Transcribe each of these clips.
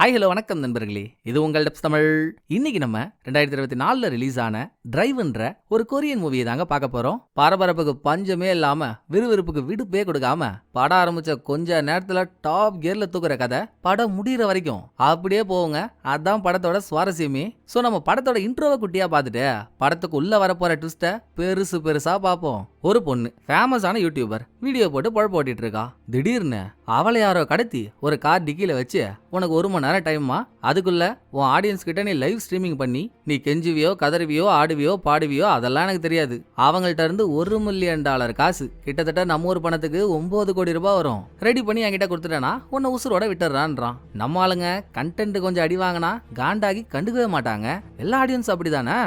Hi hello வணக்கம் நண்பர்களே, இது உங்கள் டப்ஸ் தமிழ். இன்னைக்கு நம்ம 2024 ரிலீஸ் ஆன டிரைவ்ன்ற ஒரு கொரியன் மூவியை தாங்க பார்க்க போறோம். பரபரப்புக்கு பஞ்சமே இல்லாம விறுவிறுப்புக்கு விடுப்பே கொடுக்காம படம் ஆரம்பிச்ச கொஞ்ச நேரத்துல டாப் கியர்ல தூக்குற கதை படம் முடிகிற வரைக்கும் அப்படியே போவோங்க. அதான் படத்தோட சுவாரஸ்யமே. ஸோ நம்ம படத்தோட இன்ட்ரோவை குட்டியா பார்த்துட்டு படத்துக்கு உள்ள வரப்போற ட்விஸ்ட்டை பெருசா பார்ப்போம். ஒரு பொண்ணு ஃபேமஸான யூடியூபர் வீடியோ போட்டு பொழப்பு ஓட்டிட்டு இருக்கா. திடீர்னு அவளை யாரோ கடத்தி ஒரு கார் டிக்கில வச்சு உனக்கு 1 மணி நேரம் டைம்மா, அதுக்குள்ள உன் ஆடியன்ஸ் கிட்ட நீ லைவ் ஸ்ட்ரீமிங் பண்ணி நீ கெஞ்சுவியோ கதறுவியோ ஆடுவியோ பாடுவியோ அதெல்லாம் எனக்கு தெரியாது. அவங்கள்ட்ட இருந்து $1 மில்லியன் காசு, கிட்டத்தட்ட நம்ம ஊர் பணத்துக்கு 9 கோடி ரூபாய் வரும், ரெடி பண்ணி என்கிட்ட கொடுத்துட்டேன்னா உன்னை உசுரோட விட்டுறான்றான். நம்ம ஆளுங்க கண்டென்ட் கொஞ்சம் அடி வாங்கினா காண்டாகி கண்டுக்கவே மாட்டாங்க. எல்லா ஆடியன்ஸ் அப்படிதானே.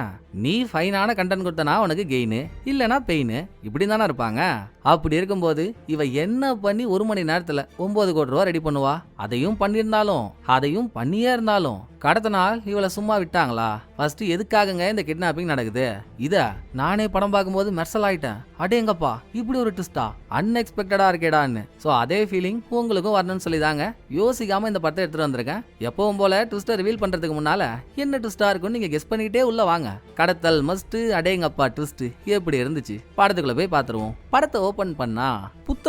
நீ ஃபைனான கண்டென்ட் கொடுத்தனா உனக்கு கெயின், இல்லனா பெயின், இப்படி தானே இருப்பாங்க. அப்படி இருக்கும்போது இவ என்ன பண்ணி 1 மணி நேரத்துல 9 கோடி ரூபா ரெடி பண்ணுவா? அதையும் பண்ணியிருந்தாலும் அதையும் பண்ணியே இருந்தாலும் கடத்த நாள் இவளை சும்மா விட்டாங்களா? ஃபர்ஸ்ட் எதுக்காகங்க இந்த கிட்னாப்பிங் நடக்குது? இத நானே படம் பார்க்கும்போது மெர்சல் ஆயிட்டேன். அடேங்கப்பா, இப்படி ஒரு ட்விஸ்டா, அன்எக்ஸ்பெக்டடா இருக்கேடான்னு. ஸோ அதே ஃபீலிங் உங்களுக்கும் வரணும்னு சொல்லி தாங்க யோசிக்காம இந்த படத்தை எடுத்துட்டு வந்திருக்கேன். எப்பவும் போல ட்விஸ்டை ரிவீல் பண்றதுக்கு முன்னால என்ன ட்விஸ்டா இருக்குன்னு நீங்க கெஸ் பண்ணிக்கிட்டே உள்ள வாங்க. கடத்தல் மஸ்ட், அடேங்கப்பா ட்விஸ்ட் எப்படி இருந்துச்சு படத்துக்குள்ள போய் பார்த்துருவோம். படத்தை ஓபன் பண்ணா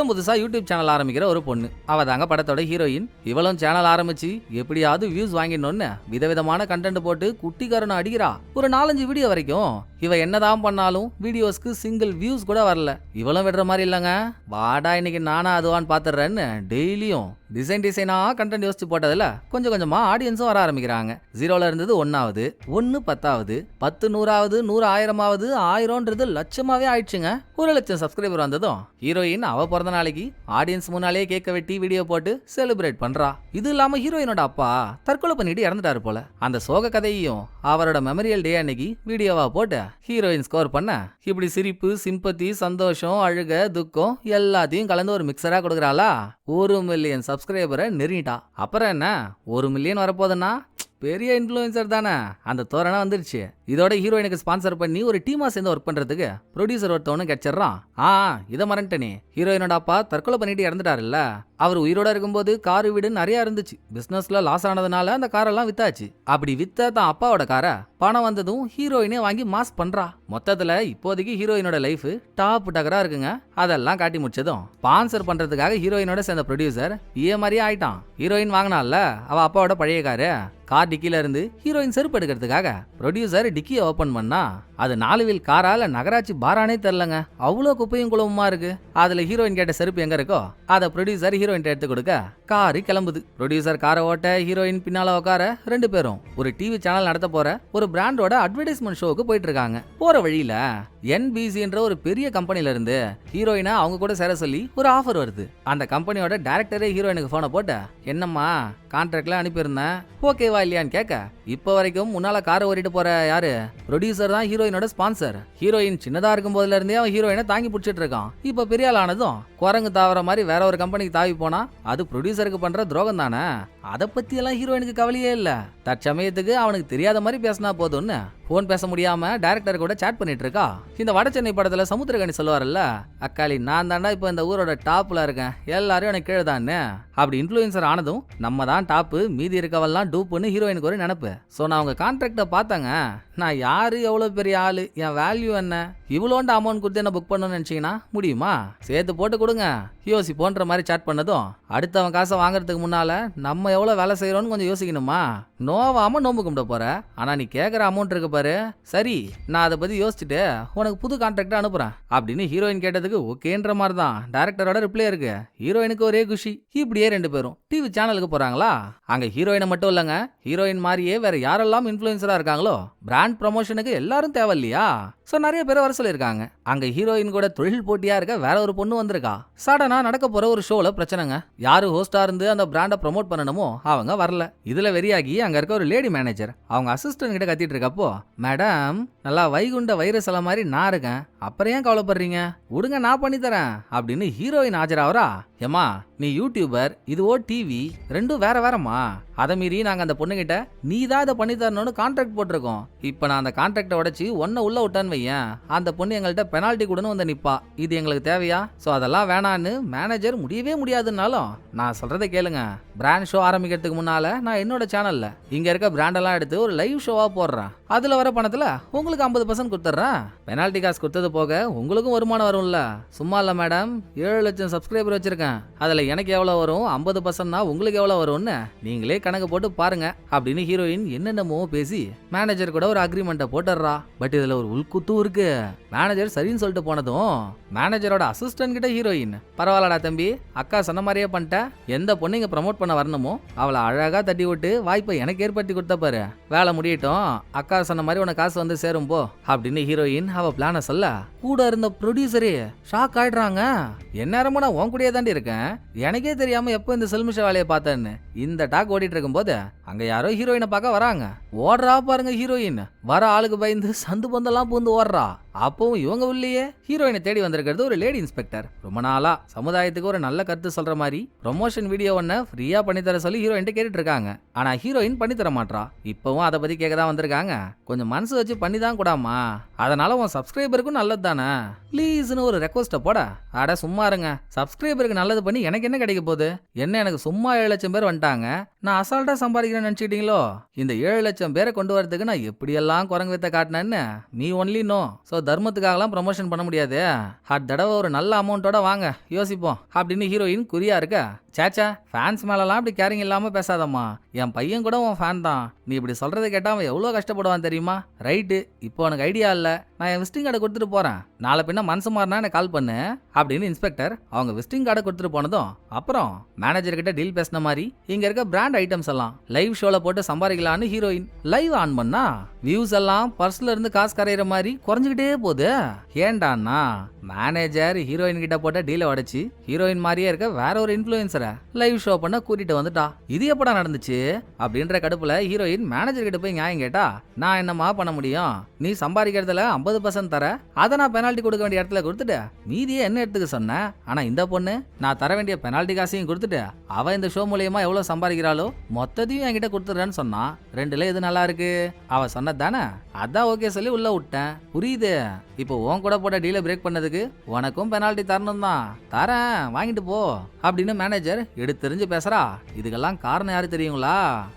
புதுசா யூடியூப் சேனல் ஆரம்பிக்கிற ஒரு பொண்ணு, அவ தாங்க படத்தோட ஹீரோயின். இவளும் சேனல் ஆரம்பிச்சு எப்படியாவது வியூஸ் வாங்கிடணும்னு விதவிதமான கண்டென்ட் போட்டு குட்டிக்காரனை அடிக்கிறா. ஒரு 4-5 வீடியோ வரைக்கும் இவ என்னதான் பண்ணாலும் வீடியோஸ்க்கு சிங்கிள் வியூஸ் கூட வரல. இவளும் விடுற மாதிரி இல்லைங்க. வாடா இன்னைக்கு நானா அதுவான்னு பாத்துறேன்னு டெய்லியும் டிசைனா கண்டென்ட் யோசிச்சு போட்டதுல கொஞ்சம் கொஞ்சமா ஆடியன்ஸும் வர ஆரம்பிக்கிறாங்க. 0ல இருந்தது 1ஆவது, 1 10ஆவது, 10 100ஆவது, 100 1000ஆவது, 1000ன்றது லட்சமாவே ஆயிடுச்சுங்க. 1 லட்சம் சப்ஸ்கிரைபர் வந்ததும் ஹீரோயின் அவ பிறந்த நாளைக்கு ஆடியன்ஸ் முன்னாலே கேக்க வெட்டி வீடியோ போட்டு செலிப்ரேட் பண்றா. இது இல்லாம ஹீரோயினோட அப்பா தற்கொலை பண்ணிட்டு இறந்துட்டாரு போல. அந்த சோக கதையையும் அவரோட மெமரியல் டே அன்னைக்கு வீடியோவா போட்டு ஹீரோயின் ஸ்கோர் பண்ண இப்படி சிரிப்பு, சிம்பத்தி, சந்தோஷம், அழுக, துக்கம் எல்லாத்தையும் கலந்து ஒரு மிக்சரா கொடுக்குறாளா. 1 மில்லியன் சப்ஸ்கிரைபரை நெருங்கிட்டா. அப்புறம் என்ன, 1 மில்லியன் வரப்போகுதுன்னா பெரிய இன்ஃப்ளூயன்சர் தானே. அந்த தோரணை வந்துருச்சு. இதோட ஹீரோயினுக்கு ஸ்பான்சர் பண்ணி ஒரு டீமா சேர்ந்து ஒர்க் பண்றதுக்கு ப்ரொடியூசர் ஒருத்தவனும் கிடைச்சிடறான். இதை மறந்துட்டனே, ஹீரோயினோட அப்பா தற்கொலை பண்ணிட்டு இறந்துட்டாருல்ல. அவர் உயிரோட இருக்கும்போது காரு வீடு நிறைய இருந்துச்சு. பிசினஸ்ல லாஸ் ஆனதுனால அந்த காரெல்லாம் வித்தாச்சு. அப்படி வித்த தான் அப்பாவோட காரை பணம் வந்ததும் ஹீரோயினே வாங்கி மாஸ் பண்றா. மொத்தத்துல இப்போதைக்கு ஹீரோயினோட லைஃப் டாப் டகரா இருக்குங்க. அதெல்லாம் காட்டி முடிச்சதும் ஸ்பான்சர் பண்றதுக்காக ஹீரோயினோட சேர்ந்த ப்ரொடியூசர் மாதிரியே ஆயிட்டான். ஹீரோயின் வாங்கினால அவ அப்பாவோட பழைய கார் டிக்கில இருந்து ஹீரோயின் செருப்பு எடுக்கிறதுக்காக ப்ரொடியூசர் டிக்கியை ஓபன் பண்ணா அது 4 வீல் காரால நகராட்சி பாரானே தெரியலங்க. அவ்வளோ குப்பையும் குளமுமா இருக்கு. அதுல ஹீரோயின் கேட்ட செருப்பு எங்க இருக்கோ அதை ப்ரொடியூசர் ஹீரோயின் எடுத்து கொடுக்க காரு கிளம்புது. ப்ரொடியூசர் காரை ஓட்ட ஹீரோயின் பின்னால உட்கார 2 பேரும் ஒரு டிவி சேனல் நடத்த போற ஒரு பிராண்டோட அட்வர்டைஸ்மெண்ட் ஷோக்கு போயிட்டு இருக்காங்க. போற வழியில NBCன்ற ஒரு பெரிய கம்பெனில இருந்து ஹீரோயினை அவங்க கூட சேர சொல்லி ஒரு ஆஃபர் வருது. அந்த கம்பெனியோட டைரக்டரே ஹீரோயினுக்கு போனை போட்டு, என்னம்மா கான்ட்ராக்ட்ல அனுப்பியிருந்தேன், ஓகேவா இல்லையான்னு கேட்க, இப்போ வரைக்கும் முன்னால காரை ஓட்டிட்டு போற யாரு? ப்ரொடியூசர் தான் ஹீரோயினோட ஸ்பான்சர். ஹீரோயின் சின்னதா இருக்கும் போதுல இருந்தே அவன் ஹீரோயினை தாங்கி பிடிச்சிட்டு இருக்கான். இப்ப பெரிய ஆள் ஆனதும் குரங்கு தாவற மாதிரி வேற ஒரு கம்பெனிக்கு தாவி போனா அது ப்ரொடியூசருக்கு பண்ற துரோகம் தானே. அதை பத்தி எல்லாம் ஹீரோயினுக்கு கவலையே இல்ல. தற்சமயத்துக்கு அவனுக்கு தெரியாத மாதிரி பேசினா போதும்னு போன் பேச முடியாம டைரக்டர் கூட சாட் பண்ணிட்டு இருக்கா. இந்த வட சென்னை படத்துல சமுத்திரகனி சொல்லுவார்ல, அக்காளி நான் தாண்டா இப்போ இந்த ஊரோட டாப்ல இருக்கேன், எல்லாரும் எனக்கு கீழே தானே. அப்படி இன்ஃப்ளூயன்சர் ஆனதும் நம்ம தான் டாப்பு, மீதி இருக்கவெல்லாம் டூப்புன்னு ஹீரோயினுக்கு ஒரு நினைப்பு. ஸோ நான் அவங்க கான்ட்ராக்டை பார்த்தாங்க, நான் யாரு, எவ்வளோ பெரிய ஆளு, என் வேல்யூ என்ன, இவ்வளோண்ட அமௌண்ட் கொடுத்து என்ன புக் பண்ணணும்னு நினைச்சீங்கன்னா முடியுமா, சேர்த்து போட்டு கொடுங்க யோசி போன்ற மாதிரி சாட் பண்ணதும் அடுத்தவன் காசை வாங்குறதுக்கு முன்னால நம்ம எவ்வளோ வேலை செய்யறோம்னு கொஞ்சம் யோசிக்கணுமா. நோவாம நோம்பு கும்பிட போற, ஆனா நீ கேட்குற அமௌண்ட் இருக்கு பாரு, சரி நான் அதை பத்தி யோசிச்சுட்டு உனக்கு புது கான்ட்ராக்டை அனுப்புறேன் அப்படின்னு ஹீரோயின் கேட்டதுக்கு ஓகேன்ற மாதிரி தான் டைரக்டரோட ரிப்ளை இருக்கு. ஹீரோயினுக்கு ஒரே குஷி. இப்படியே 2 பேரும் டிவி சேனலுக்கு போறாங்களா. அங்க ஹீரோயினை மட்டும் இல்லங்க, ஹீரோயின் மாதிரியே வேற யாரெல்லாம் இன்ஃப்ளூயன்சரா இருக்காங்களோ பிராண்ட் ப்ரமோஷனுக்கு எல்லாரும் தேவை இல்லையா. ஸோ நிறைய பேர் வர சொல்லியிருக்காங்க. அங்க ஹீரோயின் கூட தொழில் போட்டியா இருக்க வேற ஒரு பொண்ணு வந்திருக்கா. சடனா நடக்க போற ஒரு ஷோல பிரச்சனைங்க. யாரு ஹோஸ்டா இருந்து அந்த பிராண்டை ப்ரமோட் பண்ணணுமோ அவங்க வரல. இதுல வெறியாகி அங்க இருக்க ஒரு லேடி மேனேஜர் அவங்க அசிஸ்டன்ட் கிட்ட கத்திட்டு இருக்கப்போ, மேடம் நல்லா வைகுண்ட வைரஸ் எல்லாம் மாதிரி நான் இருக்கேன், அப்புறம் ஏன் கவலைப்படுறீங்க, விடுங்க நான் பண்ணி தரேன் அப்படின்னு ஹீரோயின் ஆஜராவரா. ஏமா நீ யூடியூபர், இதுவோ டிவி, ரெண்டும் வேற வேறம்மா. அதை மீறி நாங்க அந்த பொண்ணுகிட்ட நீ தான் இதை பண்ணி தரணும்னு கான்ட்ராக்ட் போட்டிருக்கோம். இப்ப நான் அந்த கான்ட்ராக்டை உடைச்சு ஒன்ன உள்ள விட்டான்னு வையேன், அந்த பொண்ணு எங்கள்கிட்ட பெனால்ட்டி கூடன்னு வந்து நிப்பா. இது எங்களுக்கு தேவையா? ஸோ அதெல்லாம் வேணான்னு மேனேஜர் முடியவே முடியாதுன்னாலும் நான் சொல்றதை கேளுங்க. பிராண்ட் ஷோ ஆரம்பிக்கிறதுக்கு முன்னால நான் என்னோட சேனல்ல இங்க இருக்க பிராண்டெல்லாம் எடுத்து ஒரு லைவ் ஷோவா போடுறேன். அதுல வர பணத்துல உங்களுக்கு 50% கொடுத்துட்றேன். பெனால்ட்டி காசு கொடுத்தது போக உங்களுக்கும் வருமானம் வரும்ல. சும்மா இல்ல மேடம், 7 லட்சம் சப்ஸ்கிரைபர் வச்சிருக்கேன். அதுல எனக்கு எவ்வளவு வரும், 50%னா உங்களுக்கு எவ்வளவு வரும்னு நீங்களே கணக்கு போட்டு பாருங்க அப்படின்னு ஹீரோயின் என்னென்னமோ பேசி மேனேஜர் கூட ஒரு அக்ரிமெண்ட்டை போட்டுறா. பட் இதுல ஒரு உள்குத்தும் இருக்கு. மேனேஜர் சரின்னு சொல்லிட்டு போனதும் மேனேஜரோட அசிஸ்டன்ட் கிட்ட ஹீரோயின், பரவாயில்லடா தம்பி, அக்கா சொன்ன மாதிரியே பண்ணிட்ட. எந்த பொண்ணு இங்க ப்ரமோட் பண்ண வரணுமோ அவளை அழகா தட்டி விட்டு வாய்ப்பை எனக்கு ஏற்படுத்தி கொடுத்த பாரு. வேலை முடியட்டும், அக்கா சொன்ன மாதிரி உனக்கு காசு வந்து சேரும் போ அப்படின்னு ஹீரோயின் அவ பிளான சொல்ல கூட இருந்த ப்ரொடியூசரே ஷாக் ஆயிடுறாங்க. எந்நேரமும் நான் உன் கூடயே தாண்டி இருக்கேன், எனக்கே தெரியாம எப்போ இந்த செல்மிஷ வேலையை பார்த்தேன்னு இந்த டாக் ஓடிட்டு இருக்கும் போது அங்க யாரோ ஹீரோயினை பார்க்க வராங்க. ஓடுறா பாருங்க ஹீரோயின், வர ஆளுக்கு பயந்து சந்து பந்தெல்லாம் பூந்து ஓடுறா. அப்பவும் இவங்க உள்ளேயே ஹீரோயினை தேடி வந்திருக்கிறது ஒரு லேடி இன்ஸ்பெக்டர். ரொம்ப நாளா சமுதாயத்துக்கு ஒரு நல்ல கருத்து சொல்ற மாதிரி ப்ரொமோஷன் வீடியோ ஒன்ன ஃப்ரீயா பண்ணித்தர சொல்லி ஹீரோயின் கேட்டுட்டு இருக்காங்க. ஆனா ஹீரோயின் பண்ணி தர மாட்டா. இப்பவும் அதை பத்தி கேட்க தான் வந்திருக்காங்க. கொஞ்சம் மனசு வச்சு பண்ணி தான் கூடாமா, அதனால உன் சப்ஸ்கிரைபருக்கும் நல்லது தானே ப்ளீஸ்னு ஒரு ரெக்வஸ்ட போட. அட சும்மா இருங்க, சப்ஸ்கிரைபருக்கு நல்லது பண்ணி எனக்கு என்ன கிடைக்க போகுது? என்ன எனக்கு சும்மா 7 லட்சம் பேர் வந்துட்டாங்க, நான் அசால்ட்டா சம்பாதிக்கிறேன்னு நினைச்சிட்டீங்களோ? இந்த 7 லட்சம் பேரை கொண்டு வரதுக்கு நான் எப்படியெல்லாம் குரங்கு வித்த காட்டினேன்னு மீ ஒன்லி நோ. ஸோ தர்மத்துக்காகலாம் ப்ரமோஷன் பண்ண முடியாது. அடுத்த தடவை ஒரு நல்ல அமௌண்ட்டோட வாங்க யோசிப்போம் அப்படின்னு ஹீரோயின் குறியா இருக்க. சேச்சா, ஃபேன்ஸ் மேலலாம் இப்படி கேரிங் இல்லாம பேசாதம்மா, என் பையன் கூட உன் ஃபேன் தான். நீ இப்படி சொல்றதை கேட்டா அவன் எவ்வளோ கஷ்டப்படுவான் தெரியுமா? ரைட்டு, இப்போ உனக்கு ஐடியா இல்லை, நான் என் விசிட்டிங் கார்டை கொடுத்துட்டு போறேன், நாளை பின்ன மனசு மாறினா எனக்கு கால் பண்ணு அப்படின்னு இன்ஸ்பெக்டர் அவங்க விசிட்டிங் கார்டை கொடுத்துட்டு போனதும் அப்புறம் மேனேஜர் கிட்ட டீல் பேசின மாதிரி இங்க இருக்க பிராண்ட் ஐட்டம்ஸ் எல்லாம் லைவ் ஷோல போட்டு சம்பாதிக்கலான்னு ஹீரோயின் லைவ் ஆன் பண்ணா வியூஸ் எல்லாம் பர்ஸ்ல இருந்து காசு கரையிற மாதிரி குறைஞ்சுக்கிட்டே போகுது. ஏண்டான்னா மேனேஜர் ஹீரோயின் கிட்ட போட்ட டீலை உடைச்சு ஹீரோயின் மாதிரியே இருக்க வேற ஒரு இன்ஃபுளுசரை லைவ் ஷோ பண்ண கூட்டிட்டு வந்துட்டா. இது எப்படா நடந்துச்சு அப்படின்ற கடுப்புல ஹீரோயின் மேனேஜர் கிட்ட போய் நியாயம் கேட்டா, நான் என்னமா பண்ண முடியும், நீ சம்பாதிக்கிறதுல 50% தர, அதை நான் பெனால்ட்டி கொடுக்க வேண்டிய இடத்துல கொடுத்துட்டு மீதியே என்ன எடுத்துக்க சொன்னேன். ஆனா இந்த பொண்ணு நான் தர வேண்டிய பெனால்ட்டி காசையும் கொடுத்துட்டு அவ இந்த ஷோ மூலியமா எவ்வளவு சம்பாதிக்கிறாளோ மொத்தத்தையும் என்கிட்ட கொடுத்துடுறேன்னு சொன்னா. ரெண்டுல எது நல்லா இருக்கு? அவ சொன்னது தானே, அதான் ஓகே சொல்லி உள்ள விட்டேன். புரியுது, இப்போ உன் கூட போட்ட டீலை பிரேக் பண்ணதுக்கு உனக்கும் பெனால்ட்டி தரணும் தான், தரேன் வாங்கிட்டு போ அப்படின்னு மேனேஜர் எடுத்தெரிஞ்சு பேசுறா. இதுக்கெல்லாம் காரணம் யாரு தெரியுங்களா?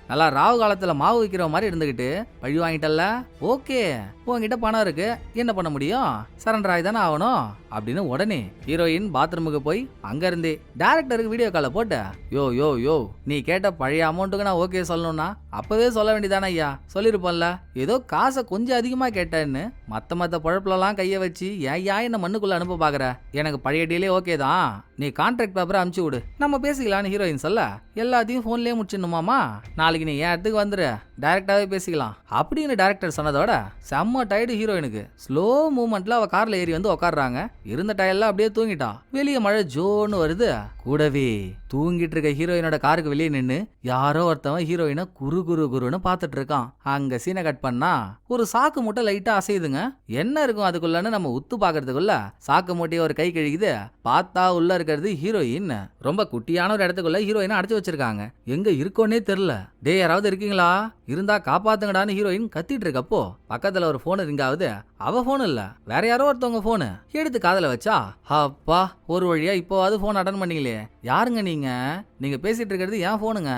நல்லா ராவு காலத்துல மாவு விற்கிற மாதிரி இருந்துகிட்டு பழி வாங்கிட்டல்ல, ஓகே உன்கிட்ட பணம் இருக்கு, என்ன பண்ண முடியும், சரண்டர் ஆகி தானே ஆகணும் அப்படின்னு உடனே ஹீரோயின் பாத்ரூமுக்கு போய் அங்க இருந்தே டைரக்டருக்கு வீடியோ காலை போட்டு, யோ யோ யோ நீ கேட்ட பழைய அமௌண்ட்டுக்கு நான் ஓகே சொல்லணும்னா அப்பவே சொல்ல வேண்டியதானே ஐயா, சொல்லிருப்போம்ல, ஏதோ காசை கொஞ்சம் அதிகமா கேட்டேன்னு மத்த பழப்புலலாம் கைய வச்சு ஏன் என்ன மண்ணுக்குள்ள அனுப்ப பாக்குற, எனக்கு பழைய டீலே ஓகே தான், நீ கான்ட்ராக்ட் பேப்பரை அனுப்பிச்சு விடு, நம்ம பேசிக்கலான்னு ஹீரோயின் சொல்ல, எல்லாத்தையும் போன்லயே முடிச்சிடணுமாமா, நாளைக்கு நீ என் இடத்துக்கு வந்துரு டைரக்டாவே பேசிக்கலாம் அப்படின்னு டைரக்டர் சொன்னதோட செம்ம டயர்டு ஹீரோயினுக்கு. ஸ்லோ மூவ்மெண்ட்ல அவ கார்ல ஏறி வந்து உட்காடுறாங்க. இருந்த டயர்ல அப்படியே தூங்கிட்டா. வெளியே மழை ஜோன்னு வருது. கூடவே தூங்கிட்டு இருக்க ஹீரோயினோட காருக்கு வெளியே நின்று யாரோ ஒருத்தவன் ஹீரோயினை குருன்னு பாத்துட்டு இருக்கான். அங்க சீனை கட் பண்ணா ஒரு சாக்கு மூட்டை லைட்டா அசையுதுங்க. என்ன இருக்கும் அதுக்குள்ளன்னு நம்ம உத்து பாக்குறதுக்குள்ள சாக்கு மூட்டையை ஒரு கை கழுகுது. பார்த்தா உள்ள இருக்கிறது ஹீரோயின். ரொம்ப குட்டியான ஒரு இடத்துக்குள்ள ஹீரோயினை அடைச்சு வச்சிருக்காங்க. எங்க இருக்கோன்னே தெரியல. டே யாராவது இருக்கீங்களா, இருந்தா காப்பாத்துங்கடான்னு ஹீரோயின் கத்திட்டு இருக்கப்போ பக்கத்துல ஒரு போன் ரிங் ஆகுது. அவ போன் இல்ல, வேற யாரோ ஒருத்தவங்க போனு எடுத்து காதல வச்சா. அப்பா ஒரு வழியா இப்போவாது போன் அட்டன் பண்ணீங்களே, யாருங்க நீங்க பேசிட்டு இருக்கிறது என் போனுங்க,